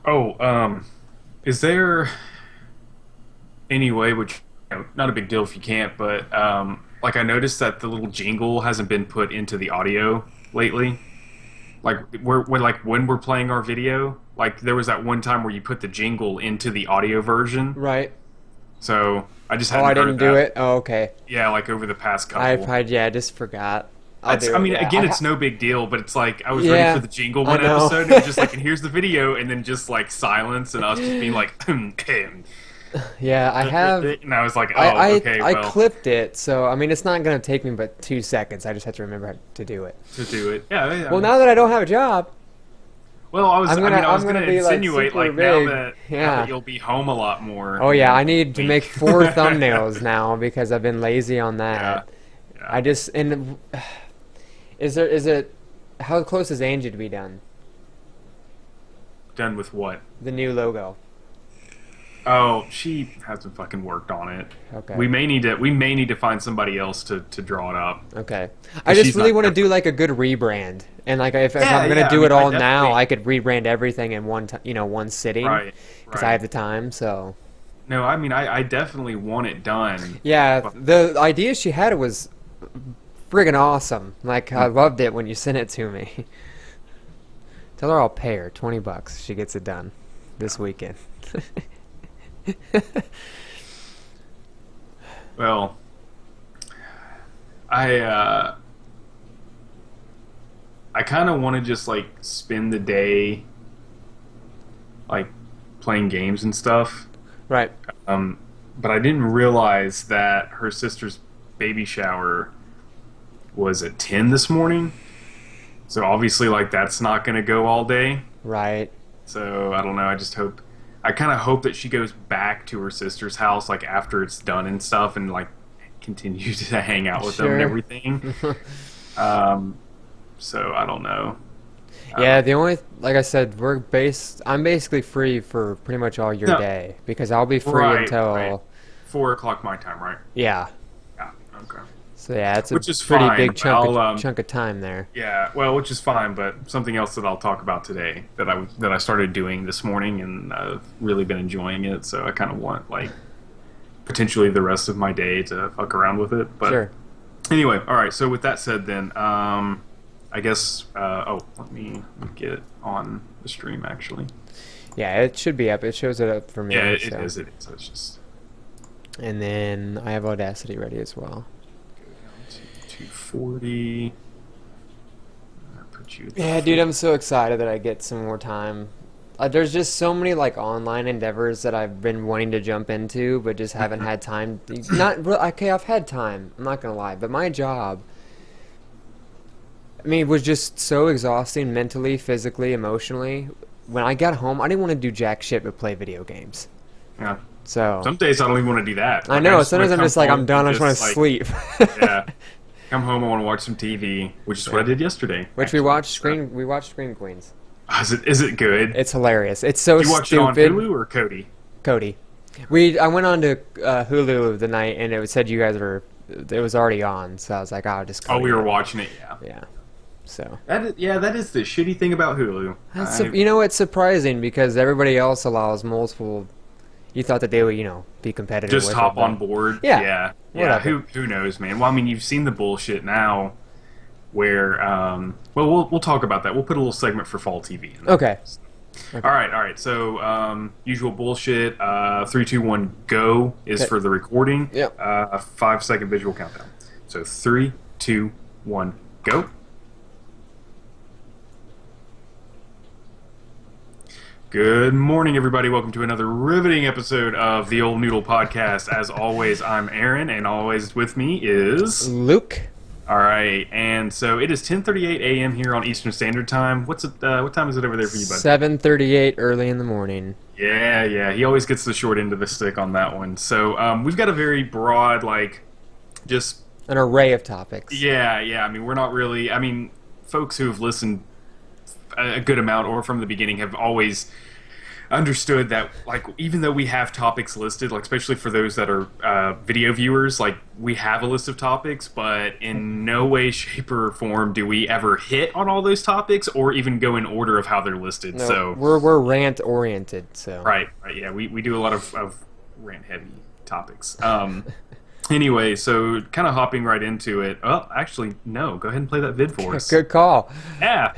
Oh, is there any way, which not a big deal if you can't, but like I noticed that the little jingle hasn't been put into the audio lately. Like when we're playing our video, like there was that one time where you put the jingle into the audio version. Right. So I just Oh, I hadn't heard didn't of do that. it. Oh, okay. Yeah, like over the past I couple. probably yeah, I just forgot. I'll It's, do I it. mean, Yeah. again, it's no big deal, but it's like I was ready for Yeah. the jingle I one know. episode, and it was just like, and here's the video, and then just like silence, and us just being like, Yeah, I have. and I was like, I oh, I okay, I well, clipped it, so I mean it's not gonna take me but 2 seconds. I just have to remember how to do it. to do it. Yeah, yeah. Well, now that I don't have a job, Well, I mean, I was I'm gonna gonna be like insinuate super like now big. that Yeah. you'll be home a lot more. oh yeah, I need to week. make 4 thumbnails now because I've been lazy on Yeah, that. yeah. I just and is it how close is Angie to be done? Done with what? The new logo. Oh, she hasn't fucking worked on it. Okay. We may need to find somebody else to draw it up. Okay. I just she's really not want to there. do like a good rebrand, and like if Yeah, I'm gonna yeah, do I it mean, I all now, definitely- I could rebrand everything in one sitting, Right, because right. I have the time. So No, I mean, I definitely want it done. yeah, But- the idea she had was friggin' awesome. Like I loved it when you sent it to me. Tell her I'll pay her $20. She gets it done this weekend. Well, I I kind of want to just like spend the day like playing games and stuff. Right. But I didn't realize that her sister's baby shower was at 10 this morning. So obviously, like, that's not going to go all day. Right. So I don't know. I kind of hope that she goes back to her sister's house, like, after it's done and stuff, and, like, continue to hang out with them and Sure. everything. So I don't know. Yeah, the only like I said, I'm basically free for pretty much all your No. day because I'll be free Right, until right. 4 o'clock my time, right? yeah. Yeah, okay. So yeah, it's a Which is pretty fine, big but chunk of time there. Yeah, well, which is fine, but something else that I'll talk about today that I started doing this morning, and I've really been enjoying it. So I kind of want like potentially the rest of my day to fuck around with it. But Sure. anyway, all right. So with that said, then I guess let me get on the stream actually. Yeah, it should be up. It shows it up for me. Yeah, it so. is. It is. So it's just And then I have Audacity ready as well. go down to 240. Put you. At the Yeah, dude, I'm so excited that I get some more time. There's just so many like online endeavors that I've been wanting to jump into, but just haven't had time. Okay, I've had time. I'm not gonna lie, but my job, I mean, it was just so exhausting mentally, physically, emotionally. When I got home, I didn't want to do jack shit but play video games. Yeah. So Some days I don't even want to do that. I Like, know. just wanna Sometimes I'm come just like home I'm done. I and just want to like, sleep. Yeah. Come home, I want to watch some TV, which is what I did yesterday. Which actually. we watched Scream Queens. Is it good? It's hilarious. It's so You watched it on stupid. Hulu or Cody? Cody. I went on to Hulu the night and it said you guys were. It was already on, so I was like, I'll just. Oh, call we you were up. watching it. Yeah. Yeah. So That is the shitty thing about Hulu. that's it's surprising because everybody else allows multiple. You thought that they would be competitive. Just with hop it, on but- board. Yeah. Yeah. Whatever. Who knows, man? Well, I mean, you've seen the bullshit now. Where we'll talk about that. We'll put a little segment for fall TV. In there. Okay. All right. So, usual bullshit. 3, 2, 1, go is Okay. for the recording. Yep. A 5-second visual countdown. So 3, 2, 1, go. Good morning, everybody. Welcome to another riveting episode of the Old Noodle Podcast. As always, I'm Aaron, and always with me is... Luke. All right, and so it is 10:38 a.m. here on Eastern Standard Time. What time is it over there for you, bud? 7:38 early in the morning. Yeah. He always gets the short end of the stick on that one. So we've got a very broad, just An array of topics. yeah. I mean, we're not really. I mean, folks who have listened a good amount or from the beginning have always understood that, like, even though we have topics listed, like especially for those that are video viewers, like we have a list of topics, but in no way, shape, or form do we ever hit on all those topics or even go in order of how they're listed. No, So we're rant oriented, so. right, yeah, we do a lot of rant heavy topics. Anyway, so kind of hopping right into it. Oh, actually, no. Go ahead and play that vid for us. Good call. Yeah.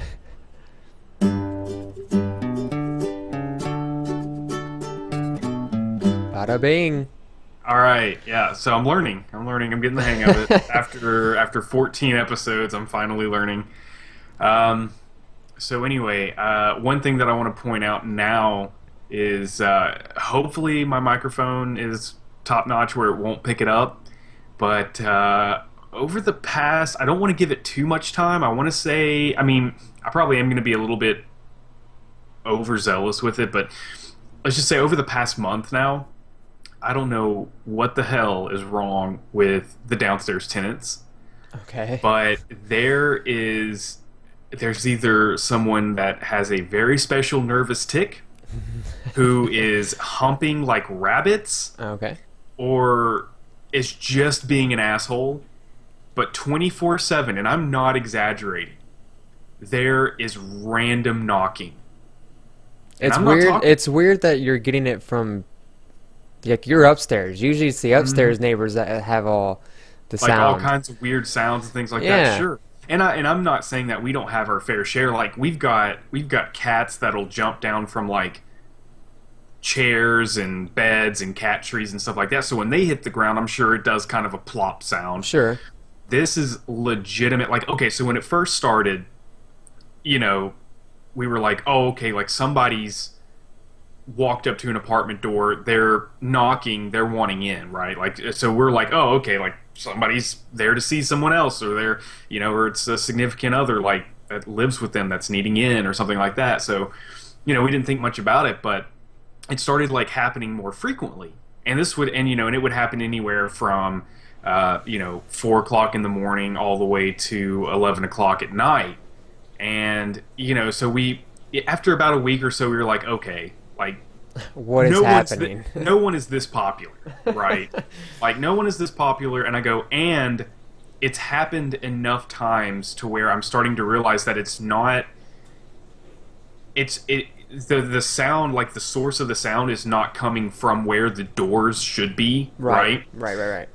Bada bing. All right. Yeah. So I'm learning. I'm getting the hang of it. After 14 episodes, I'm finally learning. So anyway, one thing that I want to point out now is hopefully my microphone is top notch where it won't pick it up. But over the past, I don't want to give it too much time. I want to say, I mean, I probably am going to be a little bit overzealous with it, but let's just say over the past month now, I don't know what the hell is wrong with the downstairs tenants. Okay. But there's either someone that has a very special nervous tick who is humping like rabbits, Okay. or is just being an asshole, but 24/7, and I'm not exaggerating, there is random knocking. And It's I'm not weird. talking- It's weird that you're getting it from, like, you're upstairs. Usually it's the upstairs neighbors that have all the like all sound. kinds of weird sounds and things like Yeah. that. Sure. And I'm not saying that we don't have our fair share. Like we've got cats that'll jump down from like chairs and beds and cat trees and stuff like that. So when they hit the ground, I'm sure it does kind of a plop sound. Sure. This is legitimate. Like, okay, so when it first started, you know, we were like, oh, okay, like somebody's walked up to an apartment door, they're knocking, they're wanting in, right? Like, so we're like, oh, okay, like somebody's there to see someone else, or they're, you know, or it's a significant other, like, that lives with them that's needing in, or something like that. So, you know, we didn't think much about it, but it started like happening more frequently. And this would, and you know, and it would happen anywhere from, you know, 4 o'clock in the morning all the way to 11 o'clock at night. And, you know, so after about a week or so, we were like, okay, like, What is happening? no one is this popular, right? Like, no one is this popular. And I go, and it's happened enough times to where I'm starting to realize that it's not, the sound, like the source of the sound is not coming from where the doors should be, right? Right.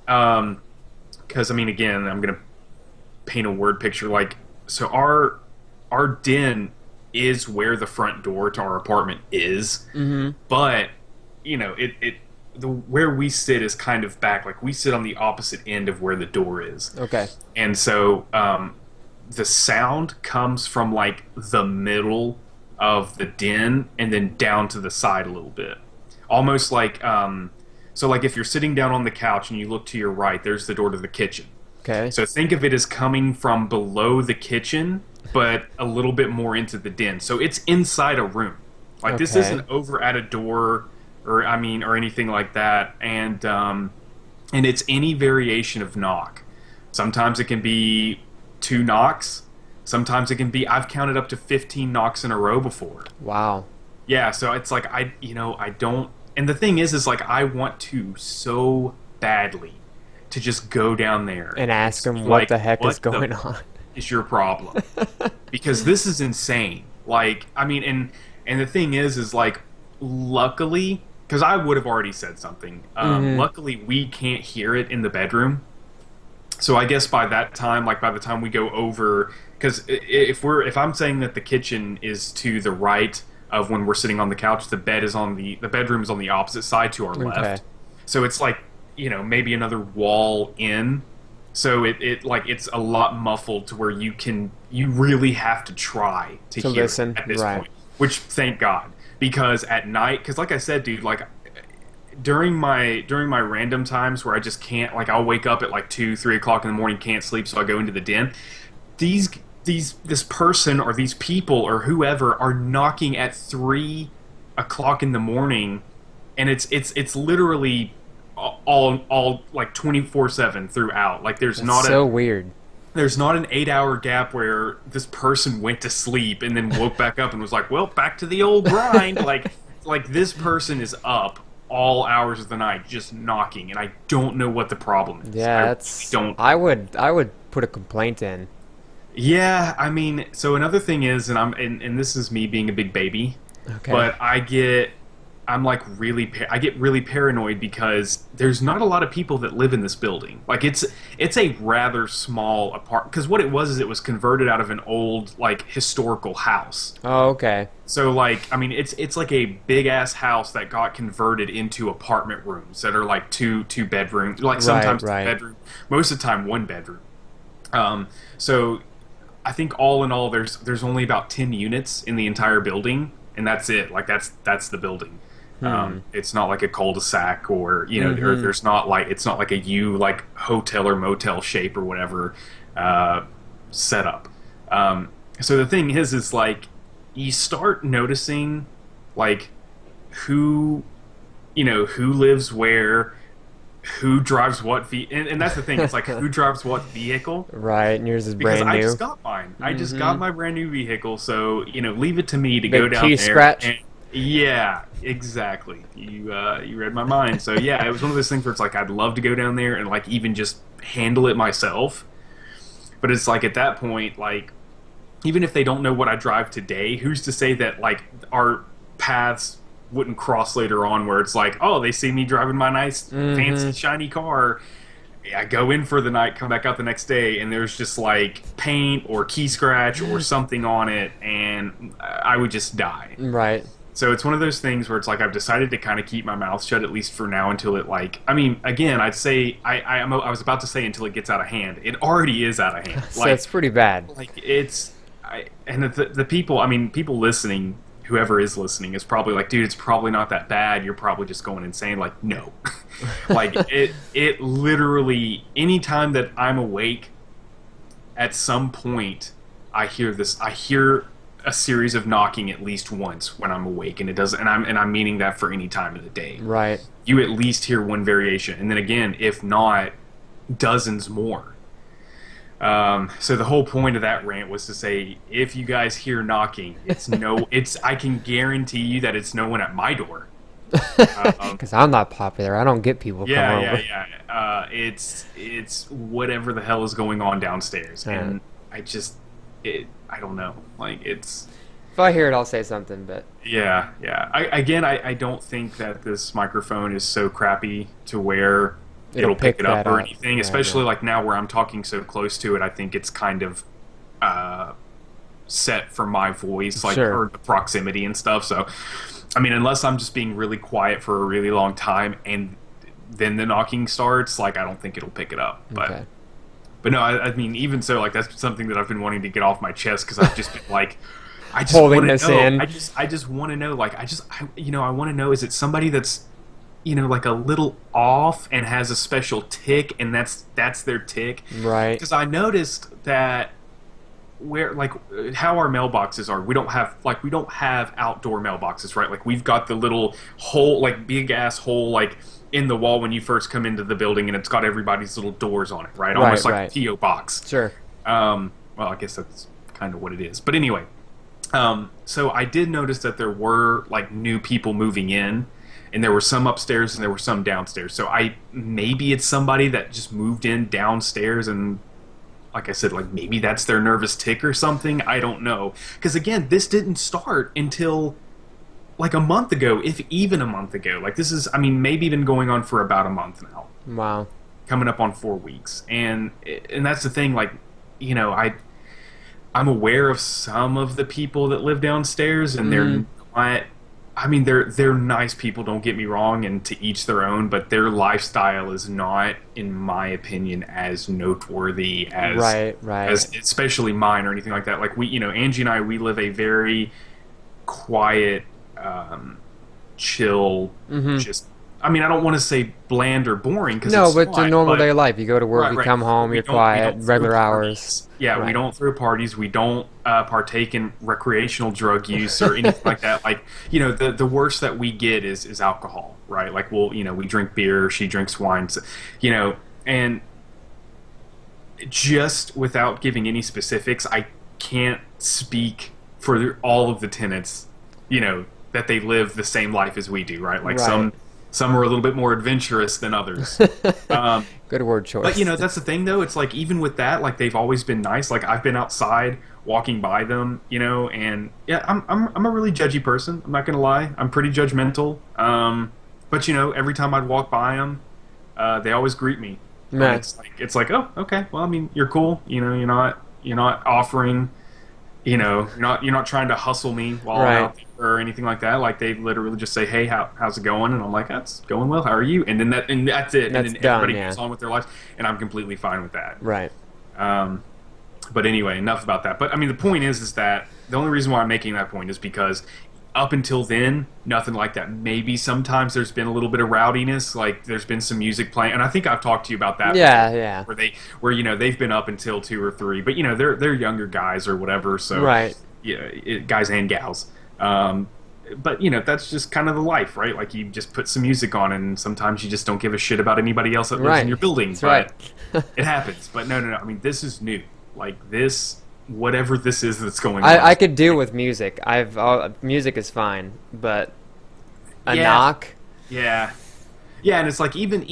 Because, I mean, again, I'm going to paint a word picture. Like, so our den is where the front door to our apartment is, but, you know, where we sit is kind of back. Like, we sit on the opposite end of where the door is. Okay. And so the sound comes from, like, the middle of the den and then down to the side a little bit. Almost like, so like if you're sitting down on the couch and you look to your right, there's the door to the kitchen. Okay. So think of it as coming from below the kitchen, but a little bit more into the den. So it's inside a room. Like, this Okay. isn't over at a door or anything like that. And it's any variation of knock. Sometimes it can be 2 knocks. Sometimes it can be, I've counted up to 15 knocks in a row before. Wow. Yeah, so it's like, I don't, and the thing is like, I want to so badly to just go down there And ask them what like, the heck is what the going on. is your problem? Because this is insane. Like, I mean, and the thing is like, luckily, because I would have already said something. Luckily, we can't hear it in the bedroom. So I guess by that time, like by the time we go over, because if I'm saying that the kitchen is to the right of when we're sitting on the couch, the bedroom is on the opposite side to our left. So it's like, you know, maybe another wall in. So it's a lot muffled to where you really have to try to hear listen, it at this right. point. Which, thank God, because at night, because like I said, dude, like during my random times where I just can't, like I'll wake up at like 2-3 o'clock in the morning, can't sleep, so I go into the den. This person or these people or whoever are knocking at 3 o'clock in the morning, and it's literally all like 24/7 throughout. Like there's That's not so weird. There's not an 8-hour gap where this person went to sleep and then woke back up and was like, well, back to the old grind. Like, like this person is up all hours of the night just knocking, and I don't know what the problem is. I Yeah, really that's. don't. I would put a complaint in. Yeah, I mean, so another thing is, and this is me being a big baby, Okay. but I'm like I get really paranoid because there's not a lot of people that live in this building. Like it's a rather small apartment, because what it was is it was converted out of an old like historical house. Oh, okay. So like I mean it's like a big ass house that got converted into apartment rooms that are like two bedroom, like sometimes two Right. bedroom, most of the time one bedroom. So I think all in all there's only about 10 units in the entire building, and that's it. Like that's the building. It's not like a cul-de-sac, or or there's not like it's not like a U like hotel or motel shape or whatever setup. So the thing is like you start noticing like who who lives where, who drives what and that's the thing. It's like who drives what vehicle. Right. And yours is Because brand I new. just got mine. I just got my brand new vehicle, so leave it to me to go Big down key there. scratch. And, yeah, exactly. You read my mind. So yeah, it was one of those things where it's like I'd love to go down there and like even just handle it myself, but it's like at that point, like even if they don't know what I drive today, who's to say that like our paths wouldn't cross later on, where it's like, oh, they see me driving my nice fancy shiny car. I go in for the night, come back out the next day, and there's just like paint or key scratch or something on it, and I would just die. Right. So it's one of those things where it's like I've decided to kind of keep my mouth shut, at least for now, until it like I mean again I'd say I was about to say until it gets out of hand. It already is out of hand. So it's pretty bad. Like and the people, I mean people listening, whoever is listening is probably like, dude, it's probably not that bad. You're probably just going insane. Like no, like it literally anytime that I'm awake, at some point I hear a series of knocking at least once when I'm awake, and it doesn't. And I'm meaning that for any time of the day. Right. You at least hear one variation, and then again, if not, dozens more. So the whole point of that rant was to say, if you guys hear knocking, I can guarantee you that it's no one at my door. Because I'm not popular. I don't get people come over. Yeah. It's whatever the hell is going on downstairs, and I don't know. Like it's. If I hear it, I'll say something. But Yeah. I don't think that this microphone is so crappy to where it'll pick it up that or up. anything. Yeah, Especially yeah. like now where I'm talking so close to it, I think it's kind of set for my voice, like Sure. or the proximity and stuff. So, I mean, unless I'm just being really quiet for a really long time and then the knocking starts, like I don't think it'll pick it up. But okay. but no, I mean, even so, like that's something that I've been wanting to get off my chest because I've just been like, I just Holding want this to know. in. I just want to know. Like, I want to know. Is it somebody that's, like a little off and has a special tick, and that's their tick? Right. Because I noticed that where like how our mailboxes are, we don't have outdoor mailboxes, right? Like we've got the little hole, like big ass hole, like in the wall when you first come into the building, and it's got everybody's little doors on it, right? Almost like right. a PO box. Sure. Well, I guess that's kind of what it is. But anyway, so I did notice that there were like new people moving in, and there were some upstairs and there were some downstairs. So maybe it's somebody that just moved in downstairs, and like I said, like maybe that's their nervous tick or something. I don't know. Because again, this didn't start until like a month ago, if even a month ago. Like this is, I mean, maybe been going on for about a month now. Wow. Coming up on 4 weeks. And that's the thing, like, I'm aware of some of the people that live downstairs, and they're not. I mean, they're nice people. Don't get me wrong, and to each their own. But their lifestyle is not, in my opinion, as noteworthy as Right. as especially mine or anything like that. Like Angie and I, we live a very quiet, chill, just. I mean, I don't want to say bland or boring because No, it's but it's a not, normal but- day life. You go to work, you Right. come home, We you're don't- we quiet, don't throw regular parties. hours. Yeah, we Right. don't throw parties. We don't partake in recreational drug use or anything like that. Like, the worst that we get is alcohol, right? Like, we drink beer, she drinks wine, so, and just without giving any specifics, I can't speak for all of the tenants, that they live the same life as we do, right? Like Right. some are a little bit more adventurous than others. Um, Good word but choice. that's the thing though. It's like even with that, like they've always been nice. Like I've been outside walking by them, and yeah, I'm a really judgy person. I'm not gonna lie. I'm pretty judgmental. But every time I'd walk by them, they always greet me. And Right. it's like, oh, okay. Well, I mean, you're cool. You're not offering. You're not trying to hustle me while I'm Right. out there or anything like that. Like they literally just say, "Hey, how's it going?" And I'm like, "That's going well. How are you?" And that's it. That's And then done, everybody yeah. goes on with their lives, and I'm completely fine with that. Right. Um, but anyway, enough about that. But I mean, the point is that the only reason why I'm making that point is because up until then, nothing like that. Maybe sometimes there's been a little bit of rowdiness, like there's been some music playing, and I think I've talked to you about that. Yeah, before, yeah. where they've been up until 2 or 3, but they're younger guys or whatever, so Right. yeah, guys and gals. But that's just kind of the life, right? Like you just put some music on, and sometimes you just don't give a shit about anybody else that lives Right. in your building. That's But right. it happens. But no. I mean, this is new. Like this, whatever this is that's going on. I could deal with music. Music is fine, but a Yeah. knock. Yeah, yeah, and it's like even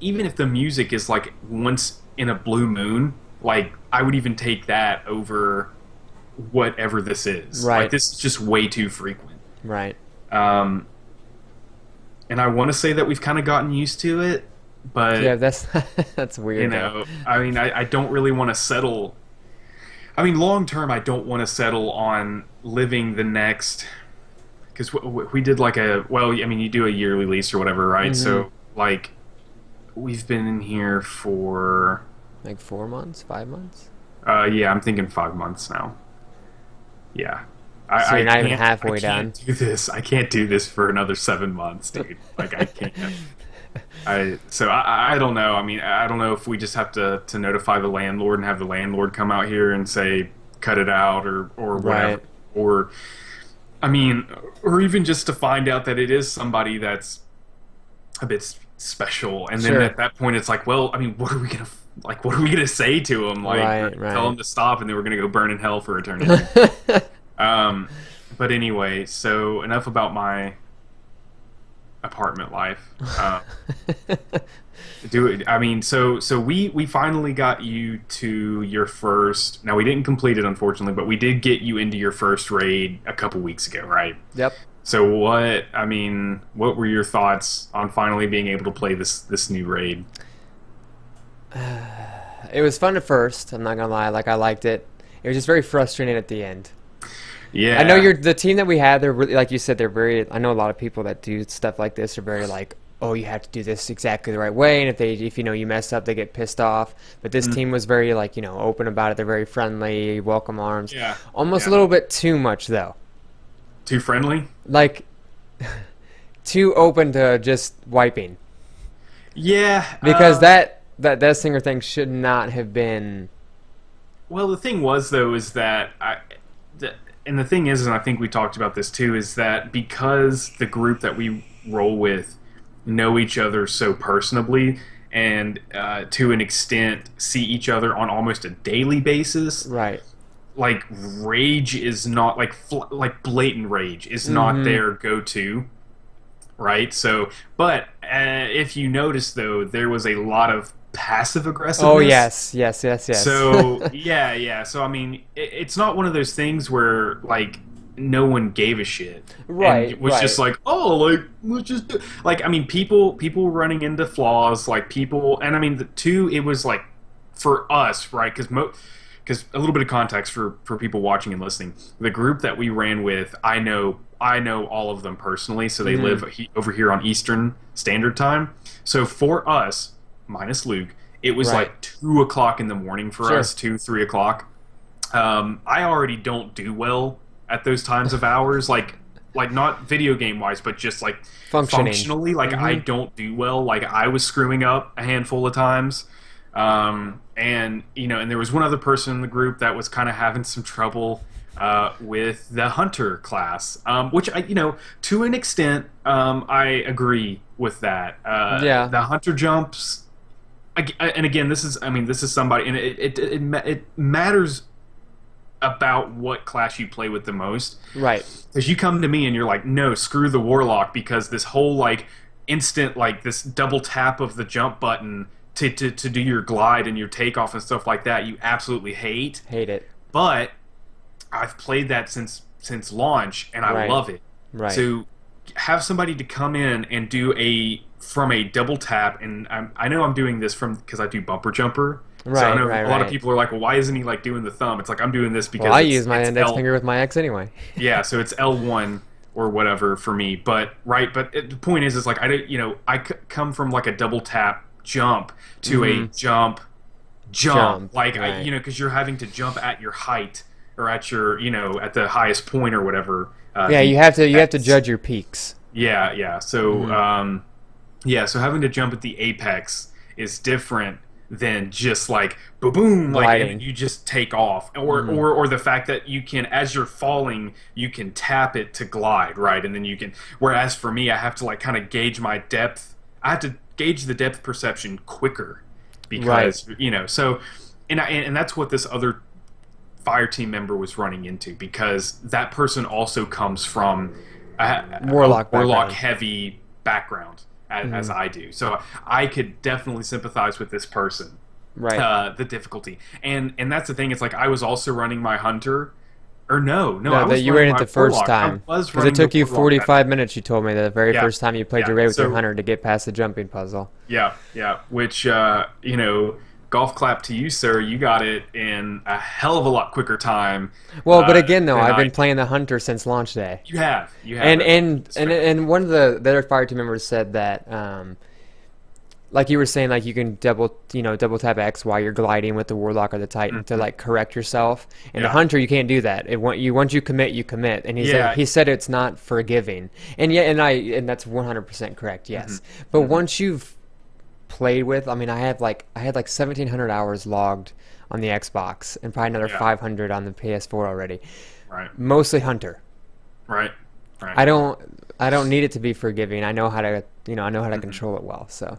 if the music is like once in a blue moon, like I would even take that over whatever this is. Right. Like this is just way too frequent. Right. Um, and I want to say that we've kind of gotten used to it, but Yeah, that's that's weird. I mean, I don't really want to settle. I mean, long term, I don't want to settle on living the next. Because we did like I mean, you do a yearly lease or whatever, right? So, like, we've been in here for, Like 4 months, 5 months. yeah, I'm thinking 5 months now. Yeah. So you're not even can't- halfway I done. can't do this. I can't do this for another 7 months, dude. Like, I can't. I don't know. I mean, I don't know if we just have to notify the landlord and have the landlord come out here and say cut it out or whatever, Right. or I mean, or even just to find out that it is somebody that's a bit special, and then Sure. at that point it's like, well, I mean, what are we gonna say to them? Like, Right, tell right. them to stop, and then we're gonna go burn in hell for eternity. But anyway, so enough about my apartment life. I mean, so we finally got you to your first. Now we didn't complete it, unfortunately, but we did get you into your first raid a couple weeks ago, right? Yep. So what were your thoughts on finally being able to play this new raid? It was fun at first. I'm not gonna lie. Like I liked it. It was just very frustrating at the end. Yeah, I know the team that we had. They're really, like you said, they're very. I know a lot of people that do stuff like this are very like, oh, you have to do this exactly the right way, and if you mess up, they get pissed off. But this team was very like open about it. They're very friendly, welcome arms. Yeah, Almost yeah. a little bit too much though. Too friendly. Like too open to just wiping Yeah, because that Singer thing should not have been. Well, the thing was though is that and the thing is, and I think we talked about this too, is that because the group that we roll with know each other so personably and to an extent see each other on almost a daily basis, Right. like rage is not like blatant rage is not their go-to, right? So, but if you notice though, there was a lot of passive aggressiveness. Oh yes. So yeah. So I mean, it's not one of those things where like no one gave a shit. Right, And it was right. just like, oh, like let's just do. Like I mean, people running into flaws, like people, and I mean it was like for us, right? Because a little bit of context for people watching and listening, the group that we ran with, I know all of them personally, so they live over here on Eastern Standard Time. So for us, minus Luke, it was Right. like 2 o'clock in the morning for Sure. us, 2-3 o'clock. I already don't do well at those times of hours, like not video game wise, but just like Functioning. functionally, like I don't do well. Like I was screwing up a handful of times. And and there was one other person in the group that was kind of having some trouble with the hunter class, which I, to an extent, I agree with that. Yeah. The hunter jumps, and again, this is somebody, and it matters about what class you play with the most. Right. Because you come to me and you're like, no, screw the warlock, because this whole like instant, like this double tap of the jump button to do your glide and your takeoff and stuff like that, you absolutely hate. Hate it. But I've played that since launch, and I Right. love it. Right. So have somebody to come in and do from a double tap, and I know I'm doing this from because I do bumper jumper. So I Right, know right, a lot of right. people are like, well, why isn't he like doing the thumb? It's like I'm doing this because Well, I it's, use my it's index L, finger with my X anyway. yeah, so it's L1 or whatever for me. But the point is like I come from like a double tap jump to a jump, like right. because you're having to jump at your height or at your at the highest point or whatever. Yeah, you have to judge your peaks. Yeah, yeah. So so having to jump at the apex is different than just like boom, boom, like Gliding. and you just take off, or the fact that you can, as you're falling, you can tap it to glide, right, and then you can. Whereas for me, I have to like kind of gauge my depth. I have to gauge the depth perception quicker because so, and that's what this other fire team member was running into, because that person also comes from a Warlock background. heavy background as I do, so I could definitely sympathize with this person. Right. The difficulty, and that's the thing. It's like I was also running my hunter, or no, No, I that was you running ran it my the first warlock. time. I was Because it running took the you warlock. 45 minutes, you told me, the very Yeah, first time you played yeah. your raid with your So- hunter to get past the jumping puzzle. Yeah, yeah. Which golf clap to you, sir. You got it in a hell of a lot quicker time. Well, but again, though, than I've I been playing the hunter since launch day. You have, And That's fair. one of the other fire team members said that, like you were saying, like you can double tap X while you're gliding with the warlock or the titan to like correct yourself. And the Yeah. hunter, you can't do that. Once you commit, you commit. And Yeah. he said it's not forgiving. And and that's 100% correct. Yes, Mm-hmm. but once you've played with, I mean, I had like 1,700 hours logged on the Xbox and probably another Yeah. 500 on the PS4 already. Right, Mostly hunter. right, right. I don't need it to be forgiving. I know how to I know how to control it well. So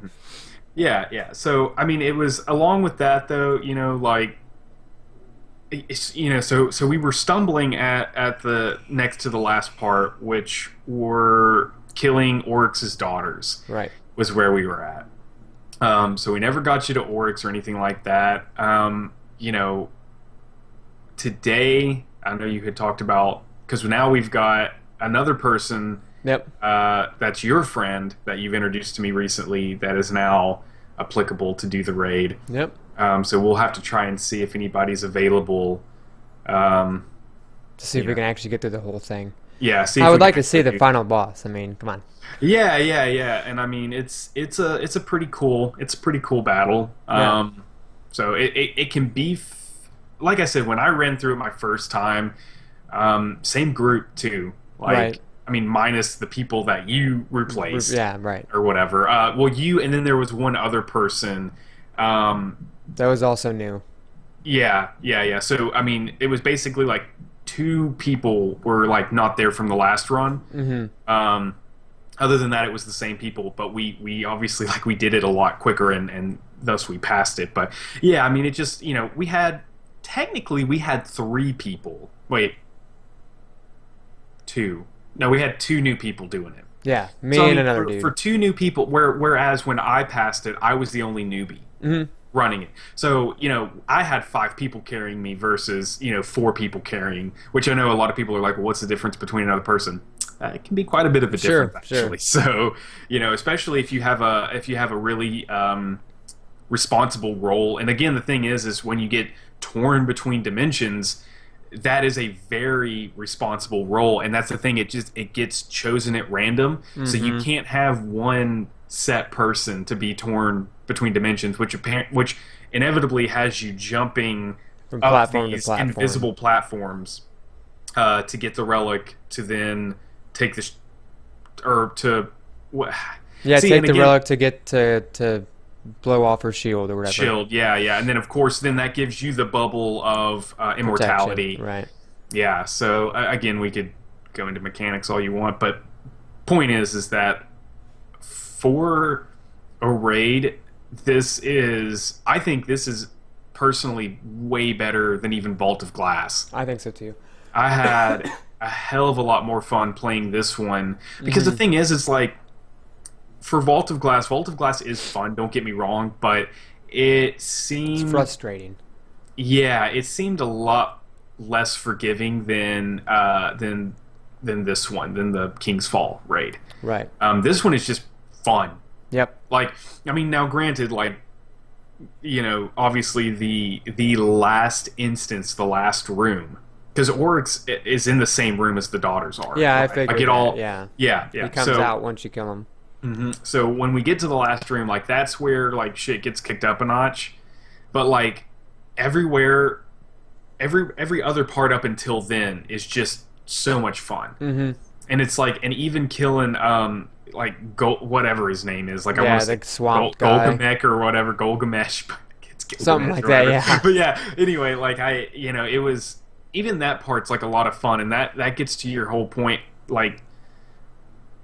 Yeah, yeah. So I mean, it was along with that though. Like so we were stumbling at the next to the last part, which were killing Oryx's daughters. right. Was where we were at. So we never got you to Oryx or anything like that. Today I know you had talked about, because now we've got another person. Yep. That's your friend that you've introduced to me recently that is now applicable to do the raid. Yep. So we'll have to try and see if anybody's available. To see if we Yeah. can actually get through the whole thing. Yeah, see if I we would like can to see the actually- final boss. I mean, come on. Yeah, yeah, yeah. And I mean, it's a pretty cool battle. Yeah. So it can be like I said when I ran through it my first time. Same group too. Like Right. I mean, minus the people that you replaced. Yeah, right. Or whatever. Well, you, and then there was one other person. That was also new. Yeah, yeah, yeah. So I mean, it was basically like two people were like not there from the last run. Mm-hmm. Other than that, it was the same people, but we obviously like we did it a lot quicker, and thus we passed it. But yeah, I mean, it just we had three people. Wait, two. No, we had two new people doing it. Yeah, me So, I and mean, another for, dude. for two new people, whereas when I passed it, I was the only newbie running it. So, I had 5 people carrying me versus, 4 people carrying, which I know a lot of people are like, well, what's the difference between another person? It can be quite a bit of a Sure, difference, sure. actually. So, especially if you have a really responsible role. And again, the thing is when you get torn between dimensions, that is a very responsible role, and that's the thing. It gets chosen at random, so you can't have one set person to be torn between dimensions, which inevitably has you jumping From up platform to these platform. invisible platforms to get the relic, to then take the or to what? Yeah, See, take and the again- relic to get to blow off her shield or whatever. Shield, yeah, yeah, and then of course, then that gives you the bubble of immortality. Protection, right. Yeah, so again, we could go into mechanics all you want, but point is that for a raid, I think this is personally way better than even Vault of Glass. I think so too. I had a hell of a lot more fun playing this one because the thing is, it's like for Vault of Glass is fun. Don't get me wrong, but it seemed It's frustrating. yeah, it seemed a lot less forgiving than this one, than the King's Fall raid. Right. This one is just fun. Yep. Like, I mean, now granted, like, obviously the last instance, the last room, because Oryx is in the same room as the daughters are. Yeah, I right? figured Like it that, all. yeah. Yeah. He comes out once you kill him. So when we get to the last room, like that's where like shit gets kicked up a notch. But like everywhere, every other part up until then is just so much fun. And it's like, and even killing like whatever his name is, like I want to say swamp guy. Golgamek or whatever, Golgamesh, it's Gilgamesh Something like or that, whatever. yeah. But yeah, anyway, like it was, even that part's like a lot of fun, and that gets to your whole point, like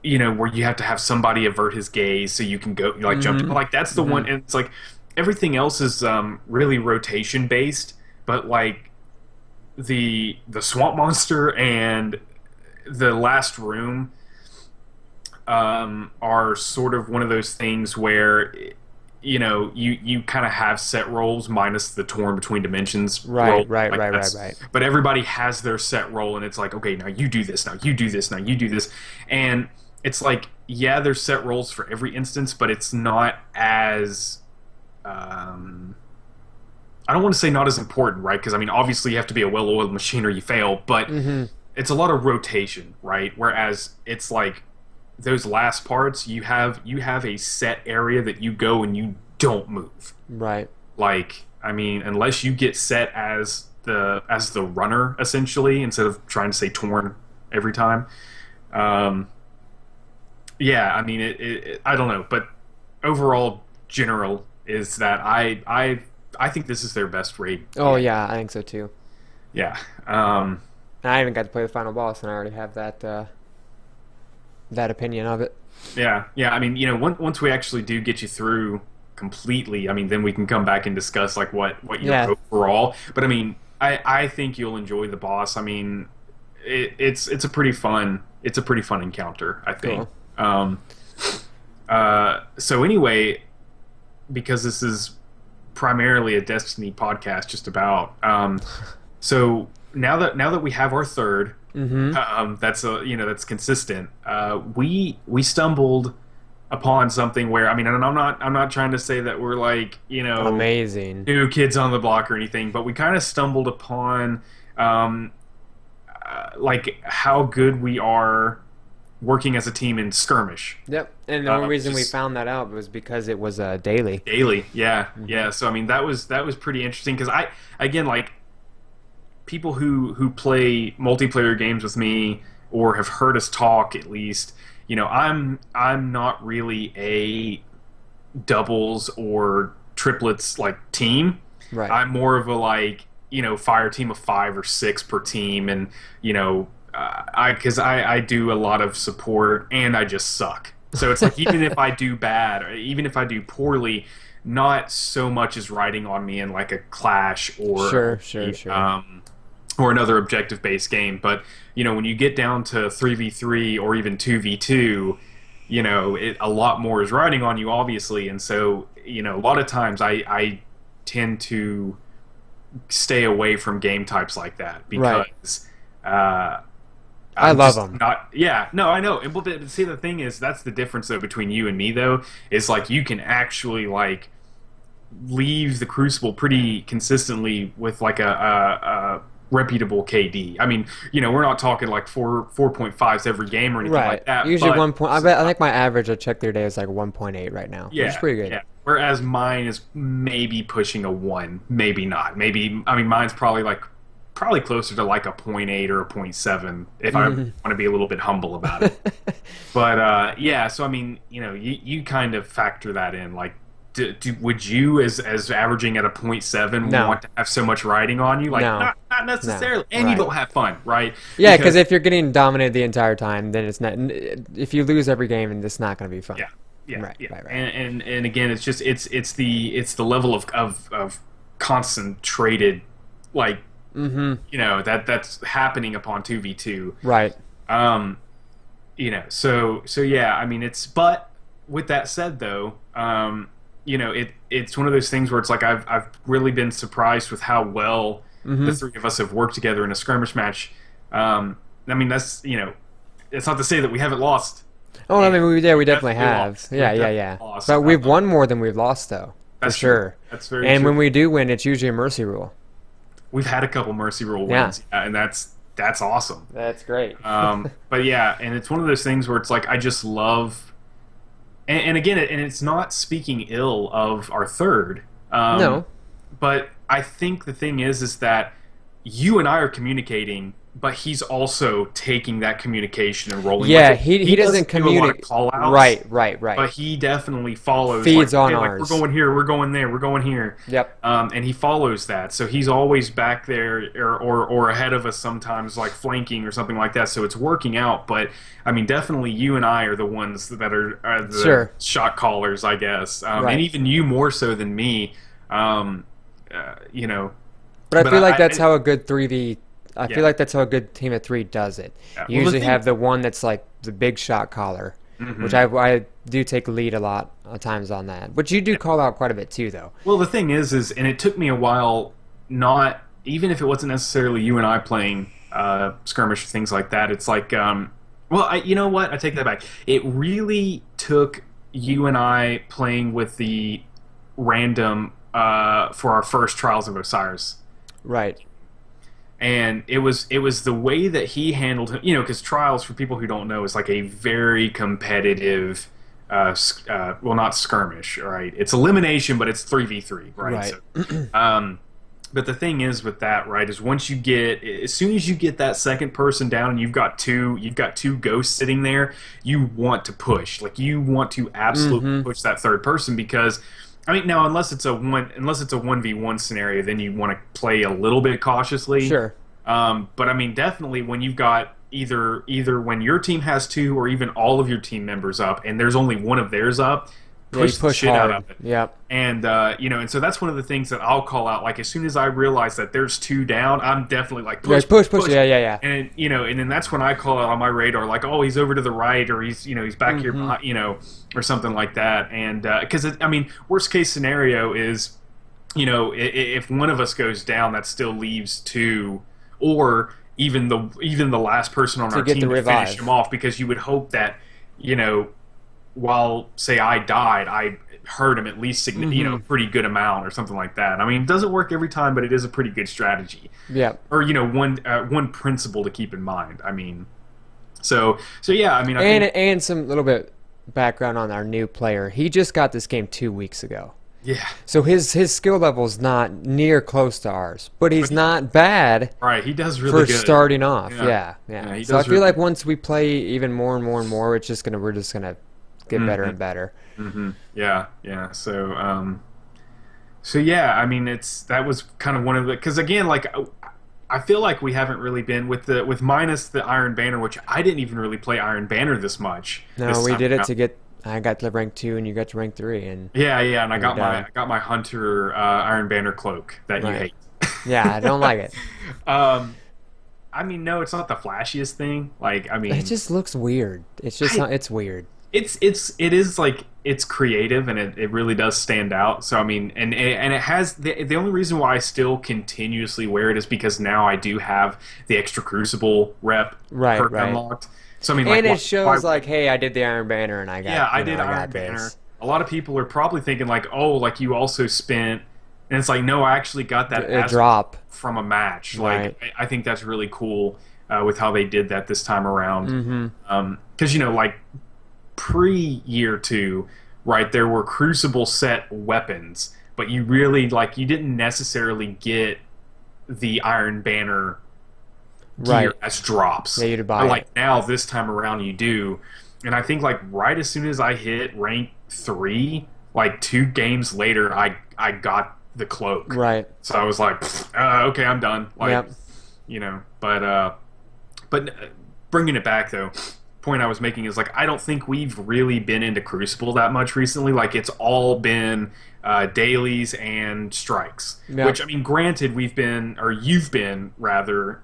where you have to have somebody avert his gaze so you can go like jump. Like that's the one, and it's like everything else is really rotation based, but like the swamp monster and the last room are sort of one of those things where you kind of have set roles minus the torn between dimensions role. Right. But everybody has their set role, and it's like, okay, now you do this, now you do this, now you do this, and it's like, yeah, there's set roles for every instance, but it's not as I don't want to say not as important, right? Because I mean, obviously you have to be a well-oiled machine or you fail, but it's a lot of rotation, right? Whereas it's like those last parts, you have a set area that you go and you don't move. Right. Like, I mean, unless you get set as the runner essentially, instead of trying to say torn every time. Yeah, I mean, it I don't know, but overall, general is that I think this is their best raid. Oh yeah, I think so too. Yeah. I haven't got to play the final boss, and I already have that that opinion of it. Yeah. I mean, once we actually do get you through completely, I mean, then we can come back and discuss like what your overall. But I mean, I think you'll enjoy the boss. I mean, it's a pretty fun encounter, I think. Cool. So anyway, because this is primarily a Destiny podcast, just about. So now that we have our third, that's that's consistent. We stumbled upon something where, I mean, and I'm not trying to say that we're like amazing new kids on the block or anything, but we kind of stumbled upon like how good we are working as a team in skirmish. Yep, and the only reason we found that out was because it was daily. Yeah. So I mean, that was pretty interesting, because I, again, like, people who play multiplayer games with me or have heard us talk, at least, I'm not really a doubles or triplets like team. Right. I'm more of a like fire team of 5 or 6 per team, and because I do a lot of support and I just suck. So it's like, even if I do bad, or even if I do poorly, not so much is riding on me in like a Clash or sure. Or another objective-based game. But when you get down to 3v3 or even 2v2, a lot more is riding on you, obviously. And so a lot of times I tend to stay away from game types like that, because I love them. No, I know. But see, the thing is, that's the difference though between you and me, though, is like you can actually like leave the Crucible pretty consistently with like a reputable KD. I mean, we're not talking like 4.5s every game or anything like that. Usually 1 point. I think my average I checked the other day is like 1.8 right now, which is pretty good. Yeah. Whereas mine is maybe pushing a 1, maybe not. Maybe, I mean, mine's probably closer to like a 0.8 or a 0.7 if I want to be a little bit humble about it. But yeah, so I mean, you kind of factor that in. Like, would you, as averaging at a 0.7, want to have so much riding on you? Like, not necessarily. No. And you don't have fun, right? Yeah, because if you're getting dominated the entire time, then it's not. If you lose every game, then it's not going to be fun. Yeah. Right. And again, it's just it's the level of concentrated, like, Mm-hmm. that's happening upon 2v2. Right. Um, so yeah, I mean, but with that said though, it's one of those things where it's like I've really been surprised with how well the Mm-hmm. three of us have worked together in a skirmish match. I mean, it's not to say that we haven't lost. Oh, I And mean, we definitely definitely have. lost. Yeah, We've yeah, definitely yeah. lost. But we've won more than we've lost, though, for That's true. sure. That's very And true. when we do win, it's usually a mercy rule. We've had a couple mercy rule Yeah. wins, and that's awesome. That's great. But yeah, and it's one of those things where it's like I just love, and again, and it's not speaking ill of our third. No. But I think the thing is that you and I are communicating, but he's also taking that communication and rolling Yeah, with it. he doesn't do a lot of communicate. call-outs, Right. but he definitely follows. Feeds like, on hey, like, ours. we're going here, we're going there, we're going here. Yep. And he follows that, so he's always back there or ahead of us sometimes, like flanking or something like that. So it's working out. But I mean, definitely you and I are the ones that are the Sure. shot callers, I guess, Right. and even you more so than me. Um, you know, But I But feel like I- that's how a good 3v. I Yeah. feel like that's how a good team of three does it. Yeah. You Well, the usually thing- have the one that's like the big shot caller, Mhm. which I do take lead a lot of times on that. But you do call out quite a bit too, though. Well, the thing is, and it took me a while, not even if it wasn't necessarily you and I playing skirmish things like that. It's like, you know what? I take that back. It really took you and I playing with the random for our first Trials of Osiris. Right. And it was the way that he handled him, because Trials, for people who don't know, is like a very competitive, well, not skirmish, right? It's elimination, but it's 3v3, right? Right. So, but the thing is with that, right, is as soon as you get that second person down and you've got two ghosts sitting there, you want to push, like you want to absolutely push that third person because. I mean, now unless it's a 1v1 scenario, then you want to play a little bit cautiously. Sure. But I mean, definitely when you've got either when your team has two or even all of your team members up, and there's only one of theirs up, Yeah, you push the push shit hard. out of it. Yep. And and so that's one of the things that I'll call out. Like as soon as I realize that there's two down, I'm definitely like Push. Yeah. and and then that's when I call out on my radar, like, oh, he's over to the right, or he's he's back here behind, or something like that. And because I mean, worst case scenario is, if one of us goes down, that still leaves two, or even the last person on To our get team the to revive. finish him off, because you would hope that while say I died, I hurt him at least pretty good amount or something like that. I mean, it doesn't work every time, but it is a pretty good strategy. Yep. Or one principle to keep in mind. I mean, so yeah. I mean, I think, And some little bit background on our new player. He just got this game 2 weeks ago. yeah, So his skill level's not near close to ours, but he's not bad right. He does really for good. starting off. Yeah. Yeah. Yeah, he So I does feel really like good. once we play even more and more and more, we're just gonna get better and better. Yeah. So yeah. I mean, that was kind of one of the, because again, like, I feel like we haven't really been with minus the Iron Banner, which I didn't even really play Iron Banner this much. No, this we time did it around. to get. I got to rank 2 and you got to rank 3, and Yeah, and I We're got done. my Hunter Iron Banner cloak that you Right. hate. yeah, I don't like it. I mean, no, it's not the flashiest thing. Like, I mean, It just looks weird. It's just it's weird. it is like it's creative and it really does stand out. So I mean, and it has the only reason why I still continuously wear it is because now I do have the extra Crucible rep Right, perk right. unlocked. So I mean, like, And why- it shows why- like, hey, I did the Iron Banner and I got. yeah, I you know, did I got Iron Banner. this. A lot of people are probably thinking like, oh, like you also spent, and it's like, no, I actually got that A as drop. from a match. Right. Like, I think that's really cool with how they did that this time around. Mm-hmm. Because like pre-year 2, right, there were Crucible set weapons, but you really you didn't necessarily get the Iron Banner gear Right. as drops. Yeah, you had to buy But, like it. now this time around you do, and I think like right as soon as I hit rank 3, like 2 games later, I got the cloak. Right. So I was like, okay, I'm done. Like, Yep. but bringing it back though, point I was making is like I don't think we've really been into Crucible that much recently. Like it's all been dailies and strikes. Yeah. Which I mean, granted, we've been or you've been rather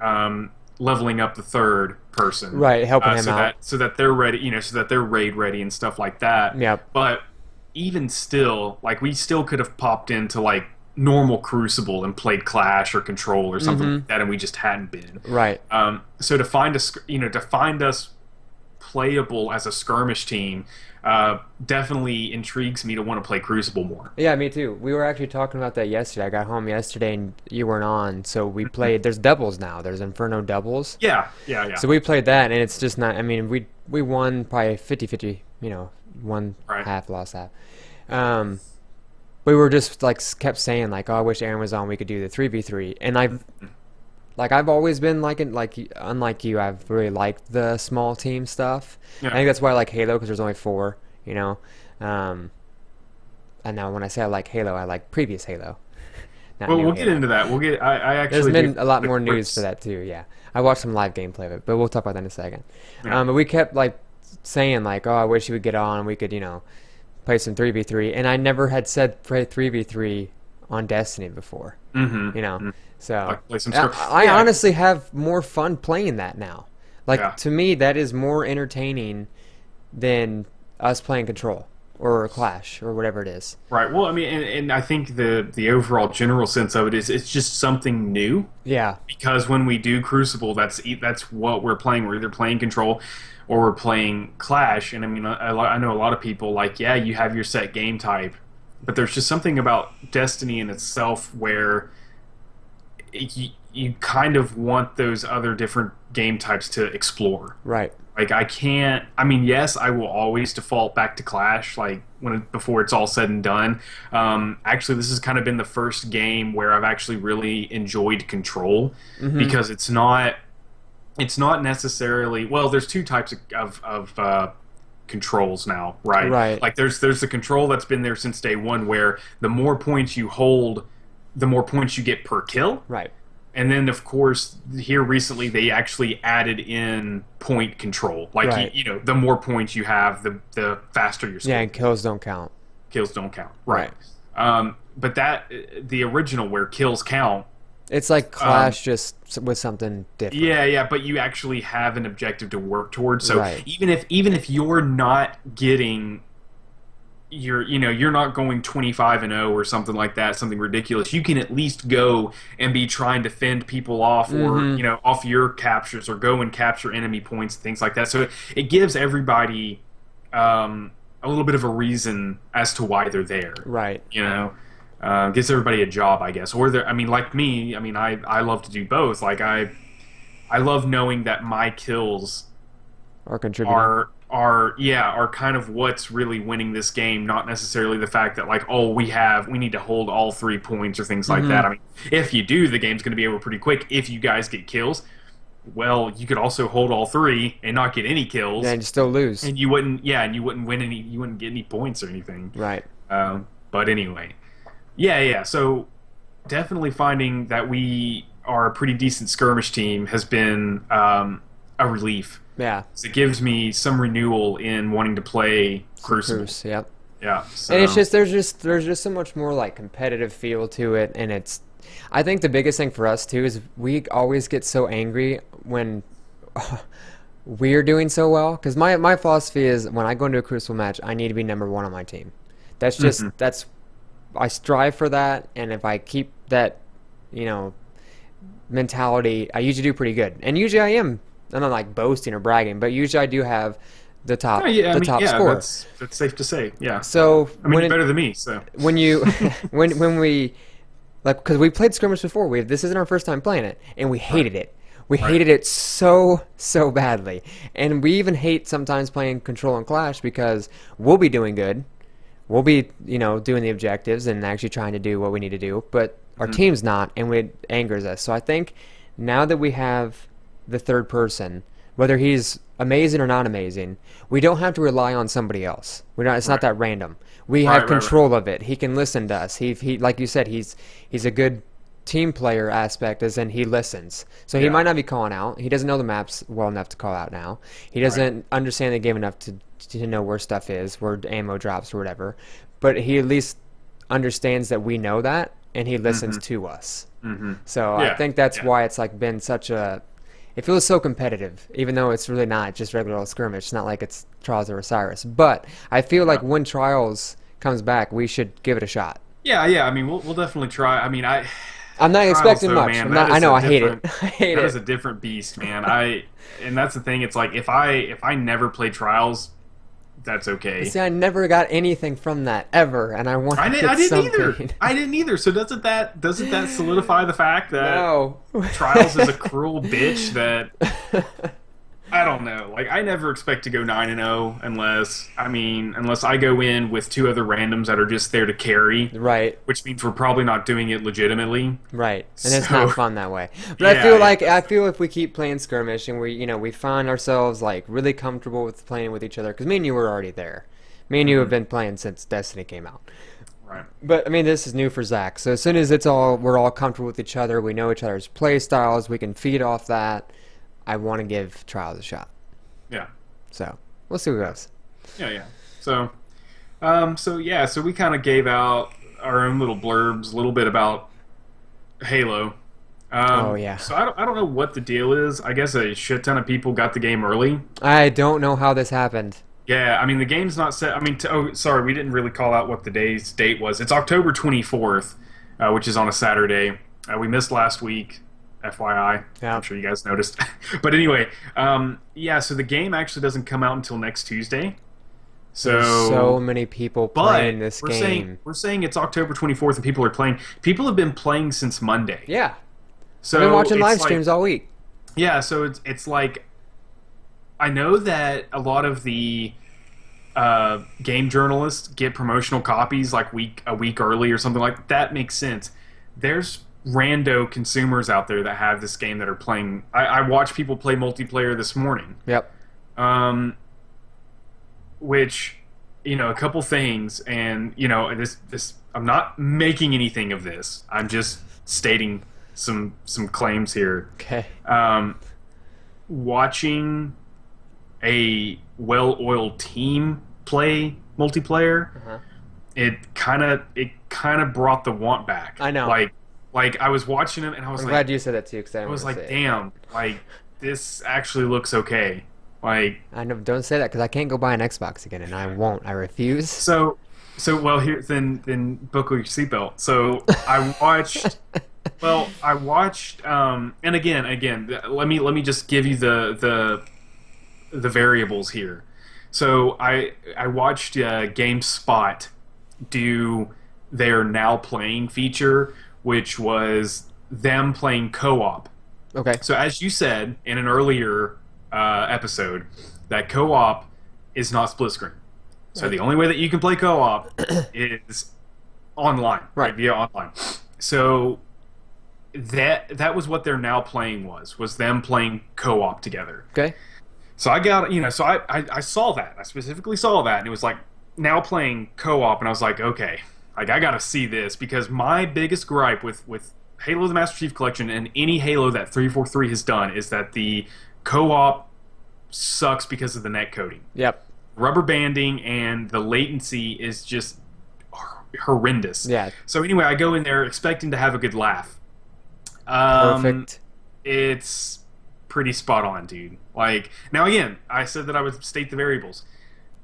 leveling up the third person, Right, helping him so out. that they're ready, so that they're raid ready and stuff like that. Yep. But even still, like we still could have popped into like normal Crucible and played Clash or Control or something like that, and we just hadn't been. Right. So to find us, to find us playable as a skirmish team, definitely intrigues me to want to play Crucible more. Yeah, me too. We were actually talking about that yesterday. I got home yesterday and you weren't on, so we played. There's doubles now. There's Inferno doubles. Yeah, yeah, yeah. So we played that, and it's just not. I mean, we won probably 50-50. Won Right. half, lost half. We were just like kept saying like, oh, I wish Aaron was on. We could do the 3v3. And I've always been unlike you, I've really liked the small team stuff. Yeah. I think that's why I like Halo because there's only 4. And now when I say I like Halo, I like previous Halo. Not Well, new we'll get Halo. into that. We'll get. I actually. There's been do a lot the more news quips. for that too. Yeah, I watched some live gameplay of it, but we'll talk about that in a second. Yeah. But we kept like saying like, oh, I wish you would get on. We could, play some 3v3, and I never had said play 3v3 on Destiny before. Mm-hmm. So Like play some I, script. I Yeah. honestly have more fun playing that now. Like Yeah. to me, that is more entertaining than us playing Control or Clash or whatever it is. Right. Well, I mean, and I think the overall general sense of it is it's just something new. Yeah, Because when we do Crucible, that's what we're playing. We're either playing Control or we're playing Clash. And I mean, I know a lot of people like, yeah, you have your set game type, but there's just something about Destiny in itself where you kind of want those other different game types to explore. right. Like I can't. I mean, yes, I will always default back to Clash. Like before it's all said and done. Actually, this has kind of been the first game where I've actually really enjoyed Control because it's not necessarily. Well, there's two types of controls now, right? Right. Like there's the control that's been there since day one, where the more points you hold, the more points you get per kill. Right. And then, of course, here recently they actually added in point control. Like, Right. The more points you have, the faster your Yeah, and kills don't count. kills don't count. Right. But the original where kills count, It's like Clash just with something different. yeah, but you actually have an objective to work towards. So Right. even if you're not getting you're not going 25-0 or something like that, something ridiculous, you can at least go and be trying to fend people off or off your captures or go and capture enemy points and things like that. So it gives everybody a little bit of a reason as to why they're there. Right. Gives everybody a job, I guess. Or I mean, like me, I mean, I love to do both. Like I love knowing that my kills Or contributing. are kind of what's really winning this game, not necessarily the fact that like, oh, we need to hold all 3 points or things like that. I mean, if you do, the game's going to be over pretty quick. If you guys get kills, well, you could also hold all 3 and not get any kills, Yeah, and you still lose. and you wouldn't get any points or anything. Right. But anyway, yeah. So definitely finding that we are a pretty decent skirmish team has been a relief. Yeah. It gives me some renewal in wanting to play Crucible. Cruise, yep. Yeah, so, And it's just there's just so much more like competitive feel to it, and I think the biggest thing for us too is we always get so angry when we're doing so well, because my philosophy is when I go into a Crucible match, I need to be number 1 on my team. That's just I strive for that, and if I keep that mentality, I usually do pretty good, and usually I am. I'm not like boasting or bragging, but usually I do have the top top score. That's safe to say. Yeah. So I mean, you're better than me. So when you when we like, because we played skirmish before, this isn't our first time playing it, and we hated it. We hated it so badly, and we even hate sometimes playing Control and Clash because we'll be doing good, we'll be doing the objectives and actually trying to do what we need to do, but our team's not, and it angers us. So I think now that we have the third person, whether he's amazing or not amazing, we don't have to rely on somebody else. It's not that random. We have control of it. He can listen to us. He like you said, he's a good team player aspect is in he listens. So he Yeah. might not be calling out. He doesn't know the maps well enough to call out now. He doesn't understand the game enough to know where stuff is, where ammo drops or whatever. But he at least understands that we know that, and he listens to us. So I Yeah. think that's Yeah. why it's like been such a. It feels so competitive, even though it's really not just regular old skirmish. It's not like it's Trials of Osiris. But I feel like when Trials comes back, we should give it a shot. Yeah, yeah. I mean, we'll definitely try. I mean, I'm not Trials, expecting though, much. man, I'm not, that I is know a I hate it. different- I hate that it. is a different beast, man. And that's the thing. It's like if I never play Trials, that's okay. See, I never got anything from that ever, and I want to get I didn't something. either. I didn't either. So doesn't that solidify the fact that No. Trials is a cruel bitch that I don't know. Like I never expect to go 9-0 unless I go in with two other randoms that are just there to carry, Right, which means we're probably not doing it legitimately. right, and it's So- not fun that way. But Yeah, I feel if we keep playing skirmish and we find ourselves like really comfortable with playing with each other, because me and you were already there. Me and you have been playing since Destiny came out. Right. But I mean, this is new for Zach. So as soon as we're all comfortable with each other, we know each other's play styles, we can feed off that. I want to give Trials a shot. Yeah. So we'll see what goes. Yeah, yeah. So, so we kind of gave out our own little blurbs, a little bit about Halo. Oh, yeah. So I don't know what the deal is. I guess a shit ton of people got the game early. I don't know how this happened. Yeah, I mean the game's not set. I mean, sorry, we didn't really call out what the date was. It's October 24th, which is on a Saturday. We missed last week. FYI, Yeah. I'm sure you guys noticed. But anyway, yeah. So the game actually doesn't come out until next Tuesday. There's so many people playing this we're game. saying it's October 24th and people are playing. People have been playing since Monday. Yeah, So I've been watching it's live like- streams all week. Yeah, so it's like I know that a lot of the game journalists get promotional copies like a week early or something like that. That makes sense. There's rando consumers out there that have this game that are playing. I watched people play multiplayer this morning. Yep. Which, a couple things, and this I'm not making anything of this. I'm just stating some claims here. Okay. Watching a well-oiled team play multiplayer, it kind of brought the want back. I know. Like I was watching them and I was I'm like, glad you said that too, because I was like, damn, like this actually looks okay. Like I know. Don't say that because I can't go buy an Xbox again, and I won't. I refuse. so well here then buckle your seatbelt. So I watched. Well, I watched, and again, let me just give you the variables here. So I watched GameSpot do their now playing feature, which was them playing co-op. Okay. So as you said in an earlier episode, that co-op is not split screen. So the only way that you can play co-op is online, Right. via online. So that was what they're now playing was them playing co-op together. Okay. So I got I saw that. I specifically saw that, and it was like now playing co-op, and I was like, okay, like I gotta see this because my biggest gripe with Halo: The Master Chief Collection and any Halo that 343 has done is that the co-op sucks because of the net coding. Yep. Rubber banding and the latency is just horrendous. Yeah. So anyway, I go in there expecting to have a good laugh. Perfect. It's pretty spot on, dude. Like, now again, I said that I would state the variables.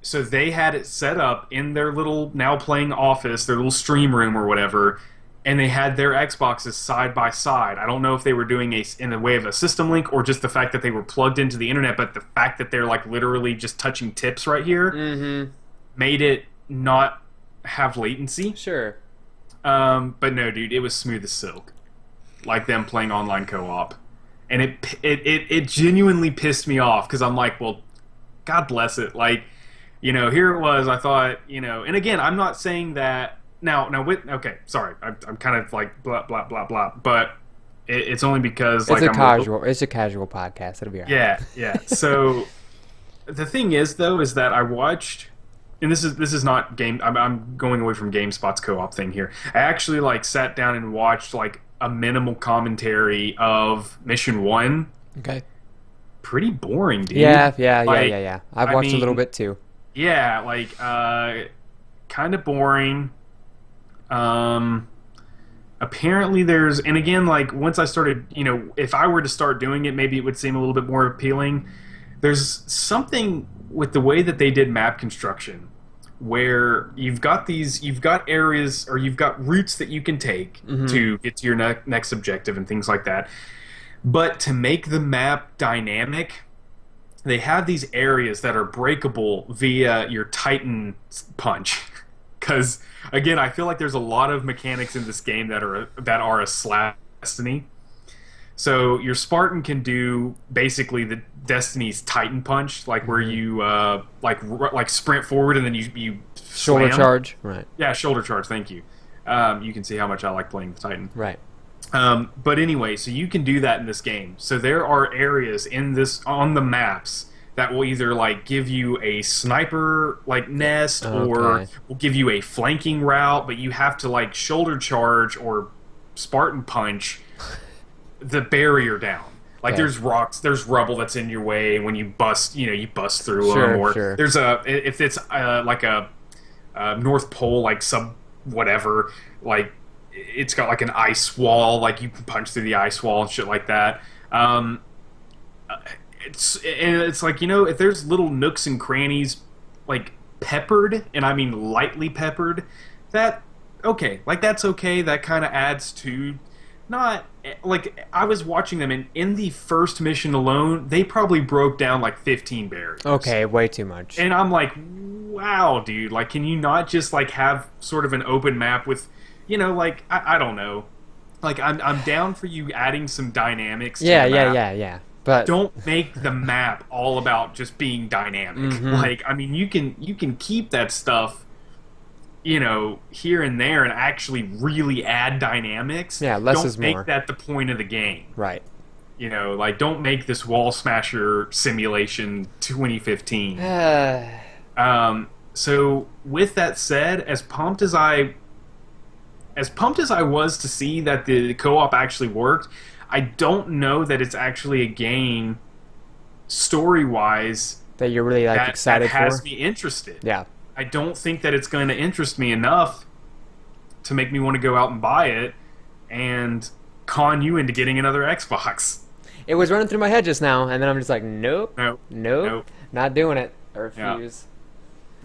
So they had it set up in their little now playing office, their little stream room or whatever, and they had their Xboxes side by side. I don't know if they were doing in the way of a system link or just the fact that they were plugged into the internet, but the fact that they're like literally just touching tips right here made it not have latency. Sure. But no, dude, it was smooth as silk. Like them playing online co-op. And it genuinely pissed me off because I'm like, well, God bless it. Like, here it was. I thought, and again, I'm not saying that okay, sorry, I'm kind of like blah blah blah blah, but it's only because It's like It's a casual podcast. It'll be alright. yeah. So the thing is, though, is that I watched, and this is not game. I'm going away from GameSpot's co-op thing here. I actually like sat down and watched like a minimal commentary of Mission 1, Okay. pretty boring, dude. Yeah. I've I watched a little mean, bit too. yeah, like kind of boring. Um, Apparently there's, and again, like once I started, if I were to start doing it, maybe it would seem a little bit more appealing. There's something with the way that they did map construction where you've got areas or you've got routes that you can take to get to your next objective and things like that. But to make the map dynamic, they have these areas that are breakable via your Titan punch. Because again, I feel like there's a lot of mechanics in this game that are a slash Destiny. So your Spartan can do basically the Destiny's Titan punch, like where you like sprint forward and then you Shoulder slam. charge. Right. Yeah, shoulder charge. Thank you. You can see how much I like playing the Titan. Right. But anyway, so you can do that in this game. So there are areas on the maps that will either like give you a sniper like nest or will give you a flanking route, but you have to like shoulder charge or Spartan punch the barrier down. Like there's rocks, there's rubble that's in your way, and when you bust, you bust through them. Or there's if it's like a North Pole like sub whatever, like it's got like an ice wall, like you can punch through the ice wall and shit like that. It's like, if there's little nooks and crannies like peppered, and I mean lightly peppered, that's okay. That kind of adds to, not like, I was watching them, and in the first mission alone they probably broke down like 15 barriers. Okay, way too much. And I'm like, wow, dude, like, can you not just like have sort of an open map with, like, I don't know, like, I'm down for you adding some dynamics to the map. Yeah. But don't make the map all about just being dynamic. Like, I mean, you can keep that stuff, here and there, and actually really add dynamics. Yeah, less don't is more. Don't make that the point of the game. Right. Like, don't make this Wall Smasher Simulation 2015. So with that said, as pumped as I was to see that the co-op actually worked, I don't know that it's actually a game, story-wise, that you're really like excited that has for. me interested. Yeah. I don't think that it's going to interest me enough to make me want to go out and buy it and con you into getting another Xbox. It was running through my head just now, and then I'm just like, nope, nope. Not doing it. I refuse.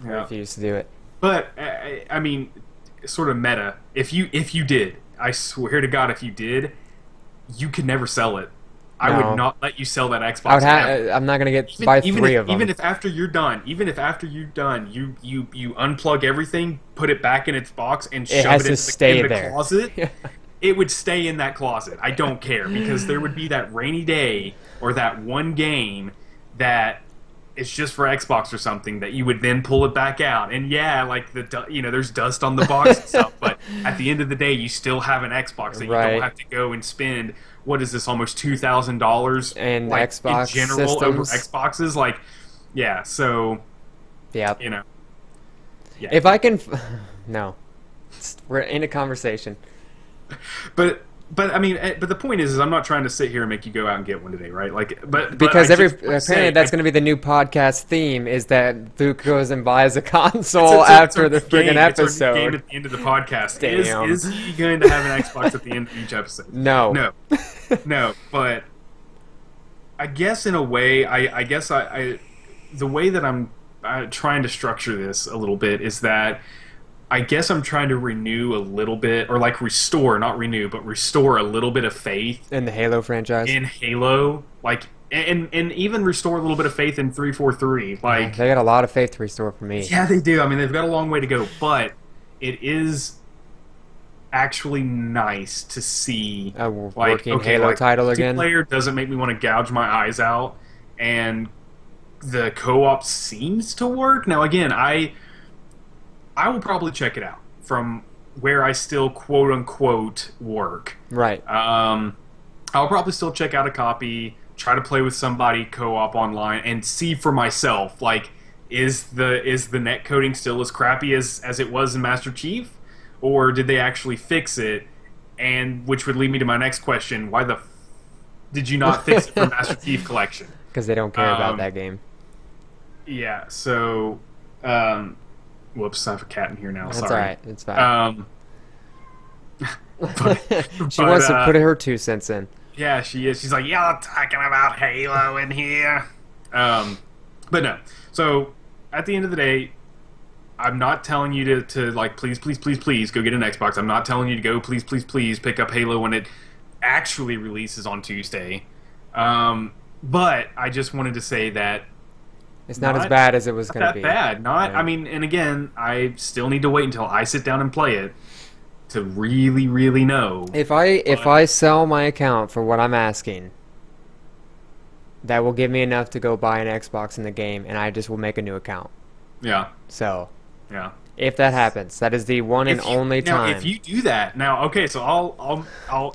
Yeah. I refuse to do it. But I mean, sort of meta. If you did, I swear to God, if you did, you could never sell it. I would not let you sell that Xbox. I'm not gonna buy three of them. Even if after you're done, you unplug everything, put it back in its box, and shove it in the closet, it would stay in that closet. I don't care, because there would be that rainy day or that one game that it's just for Xbox or something that you would then pull it back out. And yeah, like there's dust on the box and stuff, but at the end of the day, you still have an Xbox that you don't have to go and spend, what is this, almost $2,000 and like, Xbox in general systems. over Xboxes. Like, yeah, so yeah, yeah. If I can, no, we're in a conversation. But I mean, but the point is I'm not trying to sit here and make you go out and get one today, right? Like, because apparently that's going to be the new podcast theme, is that Luke goes and buys a console after the friggin' episode. It's our game at the end of the podcast. Damn. Is he going to have an Xbox at the end of each episode? No. No. But I guess in a way, I guess the way that I'm trying to structure this a little bit is that I guess I'm trying to renew a little bit, or like restore, not renew, but restore a little bit of faith in the Halo franchise. In Halo, like, and even restore a little bit of faith in 343. Like, they got a lot of faith to restore for me. Yeah, they do. I mean, they've got a long way to go, but it is actually nice to see a working Halo title again. Multiplayer doesn't make me want to gouge my eyes out, and the co-op seems to work. Now, again, I will probably check it out from where I still quote-unquote work. Right. I'll probably still check out a copy, try to play with somebody co-op online, and see for myself, like, is the netcoding still as crappy as it was in Master Chief? Or did they actually fix it and which would lead me to my next question: why the did you not fix it for Master Chief Collection? Because they don't care about that game. Yeah. So, whoops, I have a cat in here now. That's Sorry. all right. It's fine. She but, wants to put her 2 cents in. Yeah, she is. She's like, y'all talking about Halo in here. But no. So at the end of the day, I'm not telling you to like please go get an Xbox. I'm not telling you to go please pick up Halo when it actually releases on Tuesday. But I just wanted to say that it's not as bad as it was going to be. Not that bad. Not. Right. I mean, and again, I still need to wait until I sit down and play it to really know. If I sell my account for what I'm asking, that will give me enough to go buy an Xbox in the game, and I just will make a new account. Yeah. So, yeah. if that happens, that is the one and only time. Now, if you do that, now, okay, so I'll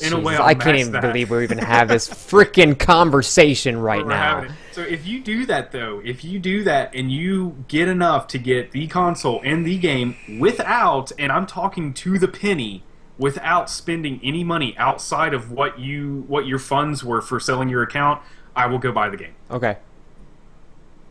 in a way, I'll I can't match even that. believe we even have this freaking conversation right now. So if you do that, though, if you do that and you get enough to get the console and the game without, and I'm talking to the penny, without spending any money outside of what your funds were for selling your account, I will go buy the game. Okay.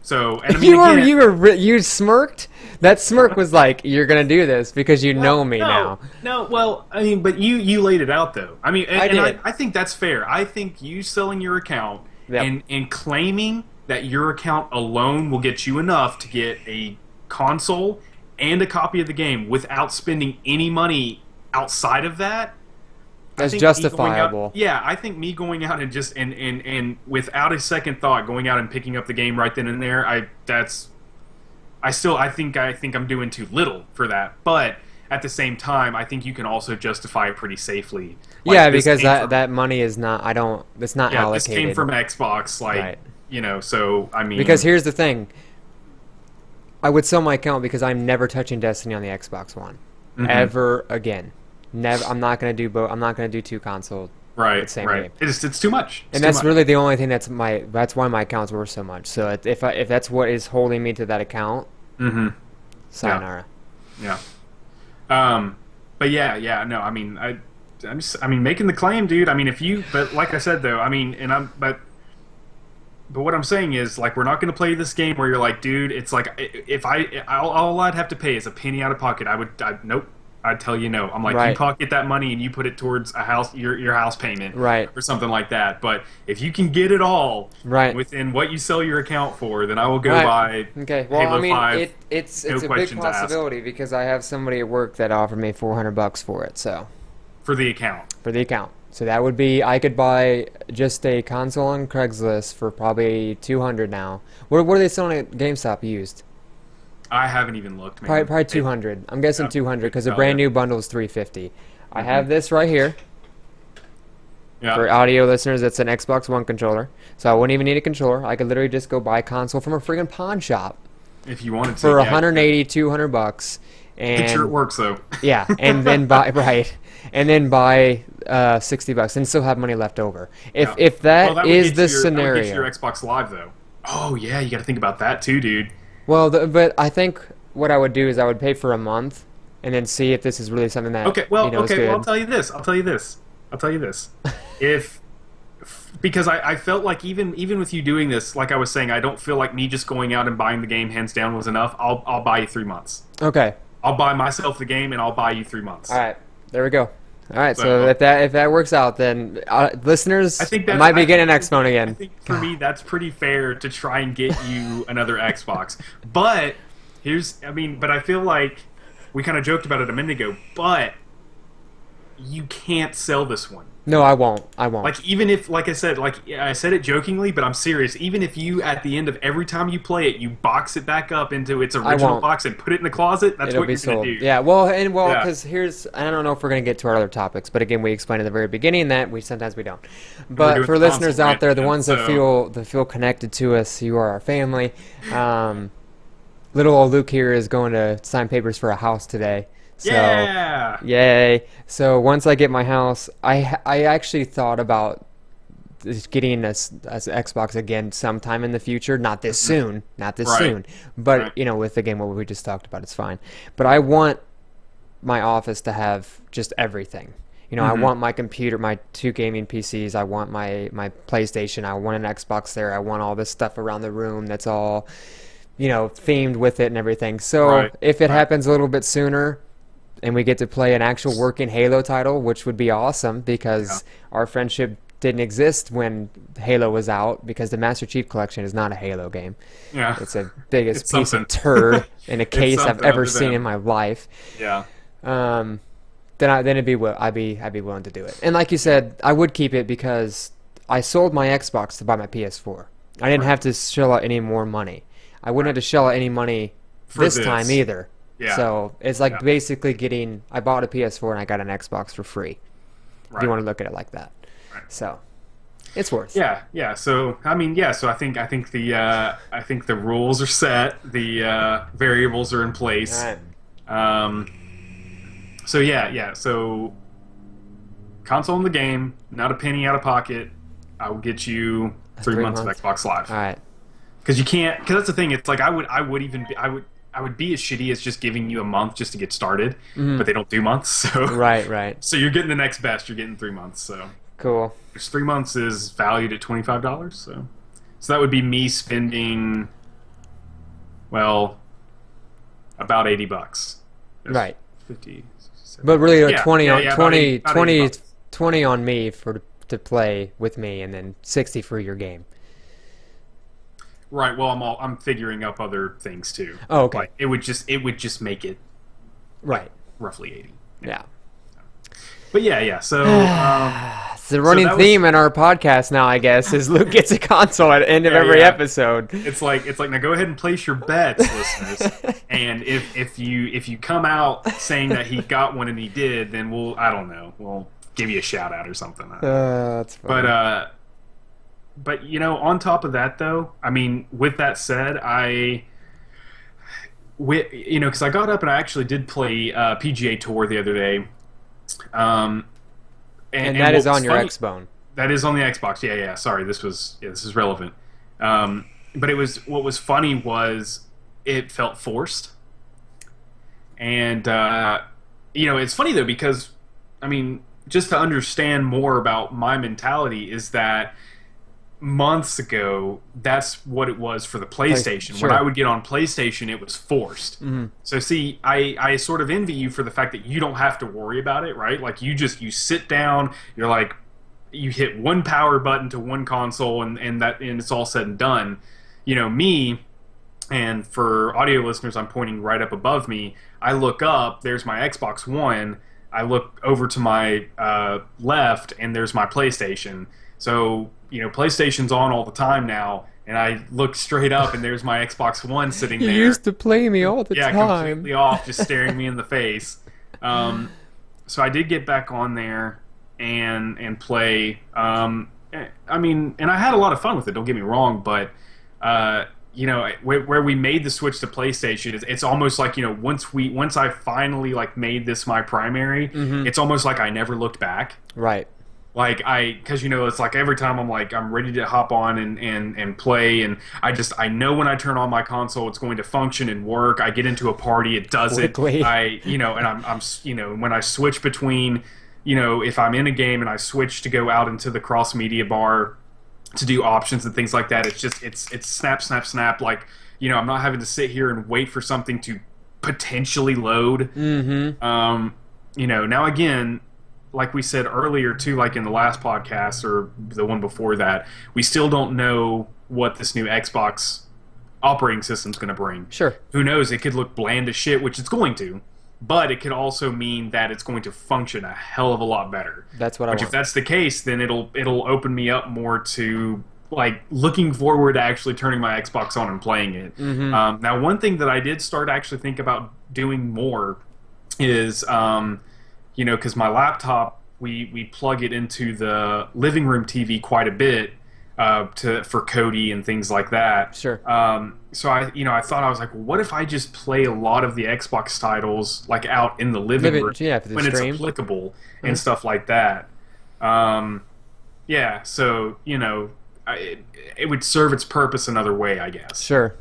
So, and I mean, you smirked. That smirk was like, you're gonna do this because you know me now. No, well, I mean, but you laid it out though. I mean, I did. I think that's fair. I think you selling your account and claiming that your account alone will get you enough to get a console and a copy of the game without spending any money outside of that. That's justifiable. I think me going out and just and without a second thought going out and picking up the game right then and there, I think I'm doing too little for that. But at the same time, I think you can also justify it pretty safely. Like, yeah, because that money is not it's not allocated. This came from Xbox, Right. So I mean, because here's the thing. I would sell my account because I'm never touching Destiny on the Xbox One ever again. Never. I'm not gonna do both. I'm not gonna do 2 consoles. Right. Same right. game. It's too much. And that's really the only thing that's why my account's worth so much. So if that's what is holding me to that account, sayonara. Yeah. But yeah. No, I mean, I mean, making the claim, dude. I mean, but like I said though, I mean, but what I'm saying is, like, we're not going to play this game where you're like, dude, it's like, if all I'd have to pay is a penny out of pocket. Nope. I'd tell you no. I'm like, right. You pocket that money and you put it towards a house, your house payment, right, or something like that. But if you can get it all right within what you sell your account for, then I will go buy. Okay, well, Halo I mean, 5, it's no a big possibility because I have somebody at work that offered me $400 for it. So for the account. So that would be, I could buy just a console on Craigslist for probably $200 now. What are they selling at GameStop used? I haven't even looked, man. Probably $200. I'm guessing $200 because a brand new bundle is $350. I have this right here. Yeah. For audio listeners, it's an Xbox One controller. So I wouldn't even need a controller. I could literally just go buy a console from a friggin' pawn shop. If you wanted to. For $180, $200. And make sure it works, though. Yeah, and then buy, right. And then buy $60 and still have money left over. If that is the scenario. That would get you your Xbox Live, though. Oh, yeah, you got to think about that, too, dude. Well, but I think what I would do is I would pay for a month and then see if this is really something that is good. Well, I'll tell you this. Because I felt like even with you doing this, like I was saying, I don't feel like me just going out and buying the game hands down was enough. I'll buy you 3 months. Okay. I'll buy myself the game and I'll buy you 3 months. All right. There we go. All right, so if that works out, then listeners, I think might be getting an X phone again. I think for me, that's pretty fair to try and get you another Xbox. But but I feel like we kind of joked about it a minute ago. But you can't sell this one. No, I won't. Like, even if, like I said it jokingly, but I'm serious. Even if you, at the end of every time you play it, you box it back up into its original box and put it in the closet, that's what you're going to do. Yeah, because I don't know if we're going to get to our other topics, but again, we explained at the very beginning that sometimes we don't. But for listeners out there, the ones that feel connected to us, you are our family. Little old Luke here is going to sign papers for a house today. So, yeah! Yay! So once I get my house, I actually thought about getting an Xbox again sometime in the future. Not this soon. But with again what we just talked about, it's fine. But I want my office to have just everything. You know, I want my computer, my 2 gaming PCs. I want my PlayStation. I want an Xbox there. I want all this stuff around the room that's all, you know, themed with it and everything. So Right. if it Right. happens a little bit sooner and we get to play an actual working Halo title, which would be awesome because our friendship didn't exist when Halo was out, because the Master Chief Collection is not a Halo game. Yeah. It's the biggest It's piece something. of turd in a case I've something ever other seen than- in my life. Yeah. Then I'd be willing to do it. And like you said, I would keep it because I sold my Xbox to buy my PS4. I didn't have to shell out any more money. I wouldn't have to shell out any money For this this. time either. Yeah. So it's like Yeah. basically I bought a PS4 and I got an Xbox for free. If Right. you want to look at it like that. Right. So it's worth. Yeah, yeah. So I mean, yeah. So I think the rules are set. The variables are in place. All right. So yeah. So console in the game, not a penny out of pocket. I will get you 3 months of Xbox Live. All right. Because you can't. Because that's the thing. It's like I would be as shitty as just giving you a month just to get started, but they don't do months. So Right. So you're getting the next best. You're getting 3 months. So. Cool. Which 3 months is valued at $25, so that would be me spending, well, about $80. That's Right. 50, 60, But really, Yeah, 20 yeah, on yeah, about 20, 80 about 20, 80 20 on me to play with me, and then 60 for your game. Right. Well, I'm figuring up other things too. Oh, okay. Like it would just make it Right. roughly 80. Yeah. But yeah. So It's the running that was- theme in our podcast now, I guess, is Luke gets a console at the end of Yeah, every yeah. episode. it's like now go ahead and place your bets, listeners. And if you come out saying that he got one and he did, then we'll give you a shout out or something. That's funny. But you know, on top of that though, I mean, with that said, because I got up and I actually did play PGA Tour the other day. And that is what was on your funny- Xbone. That is on the Xbox. Yeah. Sorry, this is relevant. But what was funny was it felt forced, and it's funny though because I mean, just to understand more about my mentality is that months ago, that's what it was for the PlayStation. Sure. When I would get on PlayStation, it was forced. So see, I sort of envy you for the fact that you don't have to worry about it, right? Like you sit down, you're like, you hit one power button to one console, and it's all said and done. You know, me, and for audio listeners, I'm pointing right up above me. I look up, there's my Xbox One. I look over to my left, and there's my PlayStation. So, you know, PlayStation's on all the time now, and I look straight up, and there's my Xbox One sitting there. You used to play me all the Yeah, time. completely off, just staring me in the face. So I did get back on there and play. I mean, and I had a lot of fun with it. Don't get me wrong, but you know, where we made the switch to PlayStation, it's almost like, you know, once I finally like made this my primary, it's almost like I never looked back. Right. Like because you know, it's like every time I'm ready to hop on and play, and I know when I turn on my console, it's going to function and work. I get into a party, it does Quickly. it. And I'm you know, when I switch between, you know, if I'm in a game and I switch to go out into the cross media bar to do options and things like that, it's snap. Like, you know, I'm not having to sit here and wait for something to potentially load. You know, now again, like we said earlier too, like in the last podcast or the one before that, we still don't know what this new Xbox operating system's going to bring. Sure. Who knows? It could look bland as shit, which it's going to, but it could also mean that it's going to function a hell of a lot better. That's what I Which, want. if that's the case, then it'll open me up more to like looking forward to actually turning my Xbox on and playing it. Now, one thing that I did start to actually think about doing more is, you know, because my laptop, we plug it into the living room TV quite a bit for Cody and things like that. Sure. So I thought, I was like, well, what if I just play a lot of the Xbox titles like out in the living room Yeah, for the when stream. it's applicable and stuff like that. Yeah, so you know, it would serve its purpose another way, I guess. Sure.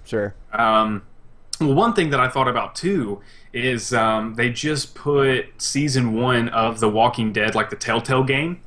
Well, one thing that I thought about too is they just put season one of The Walking Dead, like the Telltale game,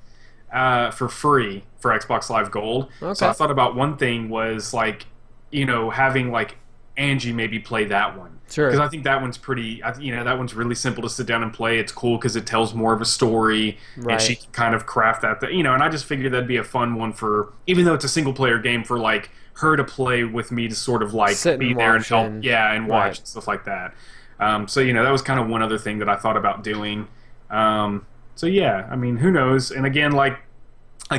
for free for Xbox Live Gold. So I Okay. thought about one thing was like, having like Angie maybe play that one because Sure. I think that one's pretty. That one's really simple to sit down and play. It's cool because it tells more of a story, and she Right. can kind of craft that. And I just figured that'd be a fun one for, even though it's a single player game, for like her to play with me to sort of like Sit be and there and watch help, and yeah, and watch right. and stuff like that. So that was kind of one other thing that I thought about doing. So yeah, I mean, who knows? And again, like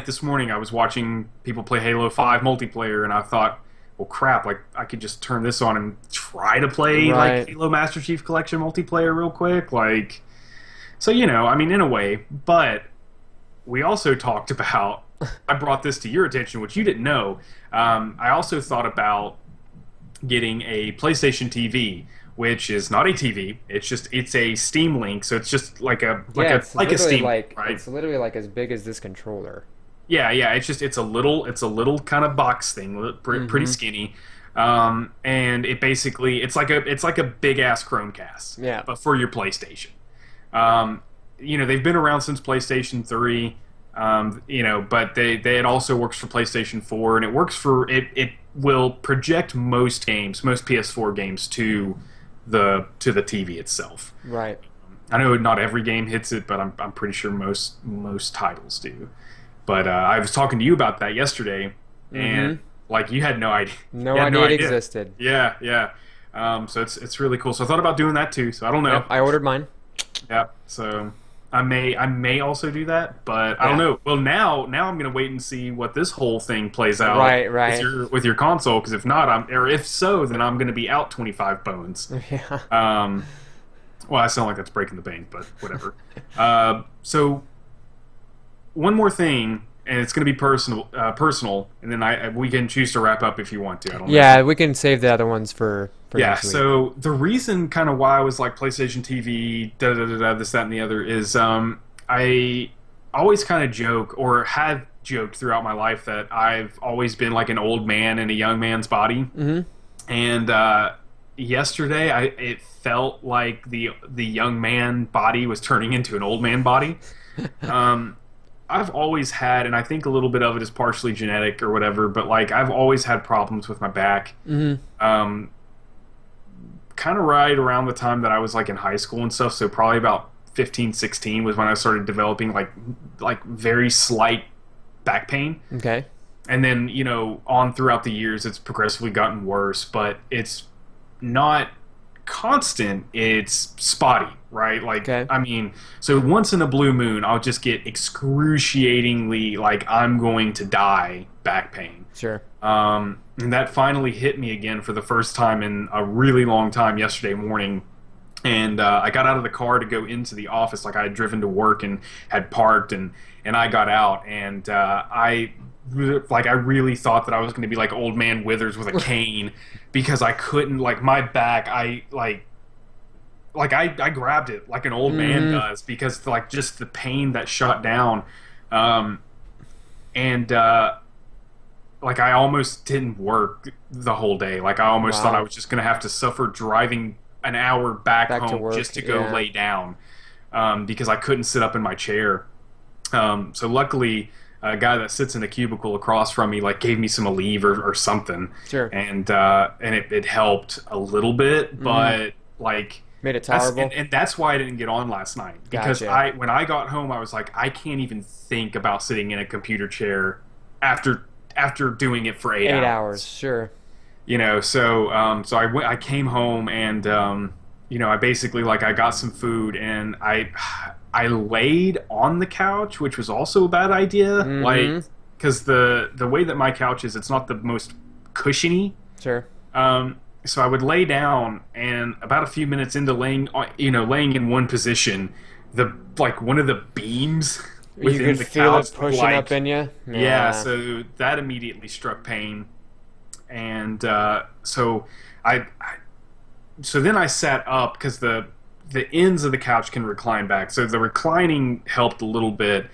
this morning, I was watching people play Halo 5 multiplayer, and I thought, well, crap, like I could just turn this on and try to play like Right. Halo Master Chief Collection multiplayer real quick, like. So I mean, in a way, but we also talked about. I brought this to your attention, which you didn't know. I also thought about getting a PlayStation TV, which is not a TV. It's a Steam Link, so it's just like a Yeah, it's like a literally Steam Link, like right? it's literally like as big as this controller. Yeah, yeah. It's a little kind of box thing, pretty Mm-hmm. skinny, and it's like a big ass Chromecast, Yeah. but for your PlayStation. Um, they've been around since PlayStation 3. But it also works for PlayStation 4, and it will project most games, most PS4 games to the TV itself. Right. I know not every game hits it, but I'm pretty sure most titles do. But I was talking to you about that yesterday, and Mm-hmm. like you had no idea. No You had no idea it idea. existed. Yeah, yeah. So it's really cool. So I thought about doing that too. So I don't know. Yep, I ordered mine. Yeah. So I may also do do but I don't Yeah. know. Well, now I'm gonna wait and see what this whole thing plays out Right, with right. your console. Because if not, or if so, then I'm gonna be out 25 bones. Yeah. Well, I sound like that's breaking the bank, but whatever. So one more thing, and it's going to be personal, and then we can choose to wrap up if you want to. I don't know. Yeah, we can save the other ones for Yeah. next week. So the reason, kind of why I was like PlayStation TV, da da da da, this, that, and the other, is I always kind of joke or have joked throughout my life that I've always been like an old man in a young man's body, Mm-hmm. and yesterday it felt like the young man body was turning into an old man body. Um, I've always had, and I think a little bit of it is partially genetic or whatever, but like I've always had problems with my back. Mm-hmm. Kind of right around the time that I was like in high school and stuff, so probably about 15, 16 was when I started developing like very slight back pain. Okay. And then, on throughout the years it's progressively gotten worse, but it's not constant, it's spotty, right? Like, Okay. I mean, so once in a blue moon I'll just get excruciatingly like I'm going to die back pain. Sure. And that finally hit me again for the first time in a really long time yesterday morning. And I got out of the car to go into the office, like I had driven to work and had parked, and I got out, and I really thought that I was going to be like old man Withers with a cane, because I couldn't, like, my back, I grabbed it like an old man does, because like just the pain that shot down, and like I almost didn't work the whole day. Like I almost thought I Wow. was just going to have to suffer driving an hour back Back to home work, just to go yeah. lay down, because I couldn't sit up in my chair. So luckily, a guy that sits in the cubicle across from me like gave me some Aleve or something, Sure. and it helped a little bit, but like Made it that's tolerable. and that's why I didn't get on last night, because Gotcha. when I got home I was like, I can't even think about sitting in a computer chair after doing it for 8 8 hours. hours. Sure. So I came home, and I basically, like, I got some food, and I laid on the couch, which was also a bad idea, like, because the way that my couch is, it's not the most cushiony. Sure. So I would lay down, and about a few minutes into laying in one position, one of the beams You within could the feel couch, it pushing like, up in you. yeah, so that immediately struck pain, and so I so then I sat up, because the ends of the couch can recline back, so the reclining helped a little bit,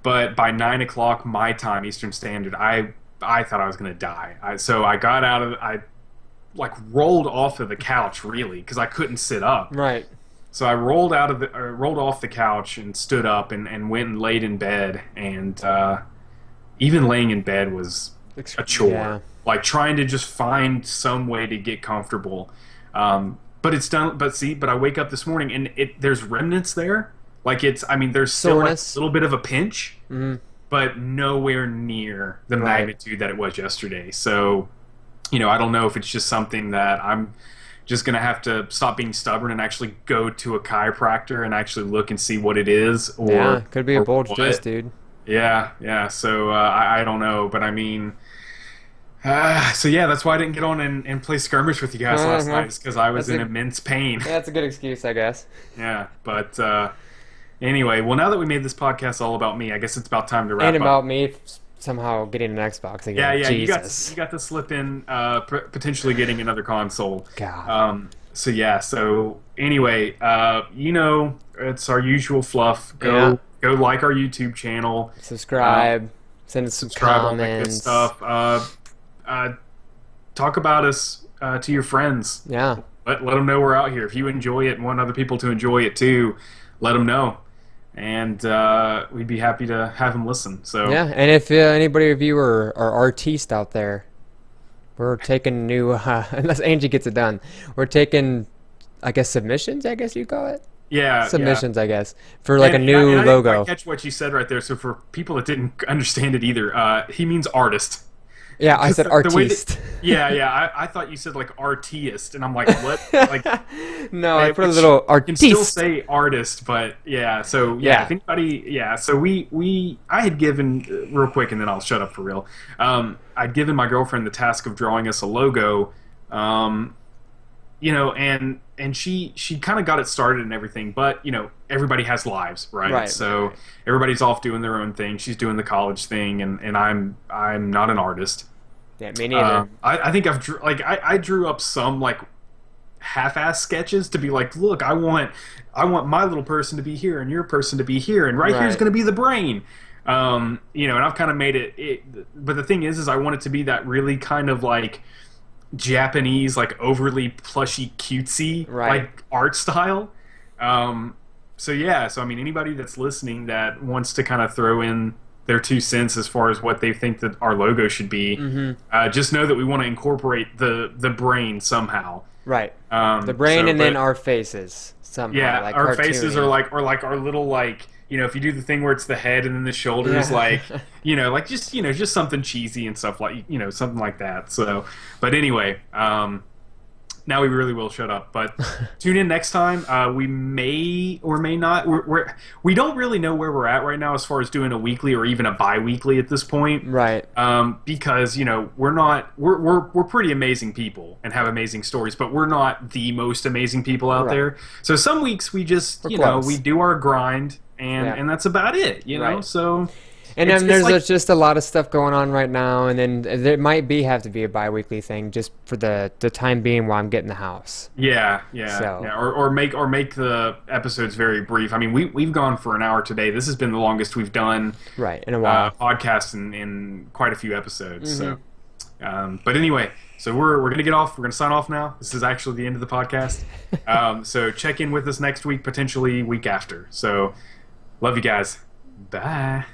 but by 9 o'clock my time, Eastern Standard, I thought I was gonna die. So I got out of I like rolled off of the couch really because I couldn't sit up. Right. So I rolled rolled off the couch and stood up and went and laid in bed. And even laying in bed was a chore. Yeah. Like trying to just find some way to get comfortable. But it's done. But I wake up this morning and there's remnants there. Like there's still like Soreness. a little bit of a pinch, Mhm. but nowhere near the Right. magnitude that it was yesterday. So, I don't know if it's just something that I'm just going to have to stop being stubborn and actually go to a chiropractor and actually look and see what it is. Or, Yeah, could be a or bulge what. disc, dude. Yeah. So I don't know, but so yeah, that's why I didn't get on and play skirmish with you guys last night, because I was That's in a- immense pain. Yeah, that's a good excuse, I guess. Yeah, but anyway, well, now that we made this podcast all about me, I guess it's about time to wrap And up. about me somehow getting an Xbox again. Yeah, Jesus. you got to slip in potentially getting another console. God. So anyway, it's our usual fluff. Go like our YouTube channel. Subscribe. Send us some Subscribe, all that good comments. stuff. Talk about us to your friends. Yeah. Let them know we're out here. If you enjoy it and want other people to enjoy it too, let them know. And we'd be happy to have them listen. So Yeah, and if anybody of you are artistes out there, we're taking new, unless Angie gets it done, we're taking, I guess, submissions, I guess you call it? yeah, Submissions, I guess, for like a And new I didn't logo. quite catch what you said right there. So for people that didn't understand it either, he means artist. Yeah, I said The way that- artiste. Yeah. I thought you said like artist, and I'm like, what? Like, No, I put a which little you can still artiste. say artist, but yeah. So Yeah. if anybody, So I had given real quick, and then I'll shut up for real. I'd given my girlfriend the task of drawing us a logo. And she kind of got it started and everything, but everybody has lives, right? Right, So right. everybody's off doing their own thing. She's doing the college thing, and I'm not an artist. Yeah, me neither. I think I drew up some like half-ass sketches to be like, look, I want my little person to be here and your person to be here, and right here's Right. going to be the brain. And I've kind of made it. But the thing is I want it to be that really kind of like Japanese, like overly plushy, cutesy, Right. like art style. So anybody that's listening that wants to kind of throw in their 2 cents as far as what they think that our logo should be, just know that we want to incorporate the brain somehow. Right. The brain so, and then but- our faces somehow. yeah, like our faces cartoony. are like our little like. If you do the thing where it's the head and then the shoulders, Yeah. like just something cheesy and stuff like something like that. So, but anyway, now we really will shut up. But tune in next time. We may or may not. We don't really know where we're at right now as far as doing a weekly or even a bi-weekly at this point. Right. Because we're pretty amazing people and have amazing stories, but we're not the most amazing people out Right. there. So some weeks we just We're close. we do our grind. Yeah. And that's about it, Right. So, And it's- then there's it's like- just a lot of stuff going on right now, and then there might have to be a bi-weekly thing just for the time being while I'm getting the house. yeah, So- yeah. Or make the episodes very brief. I mean, we've gone for an hour today. This has been the longest we've done Right, in a while. podcast in quite a few episodes. Mm-hmm. So, but anyway, so we're gonna get off. We're gonna sign off now. This is actually the end of the podcast. So check in with us next week, potentially week after. So, love you guys. Bye.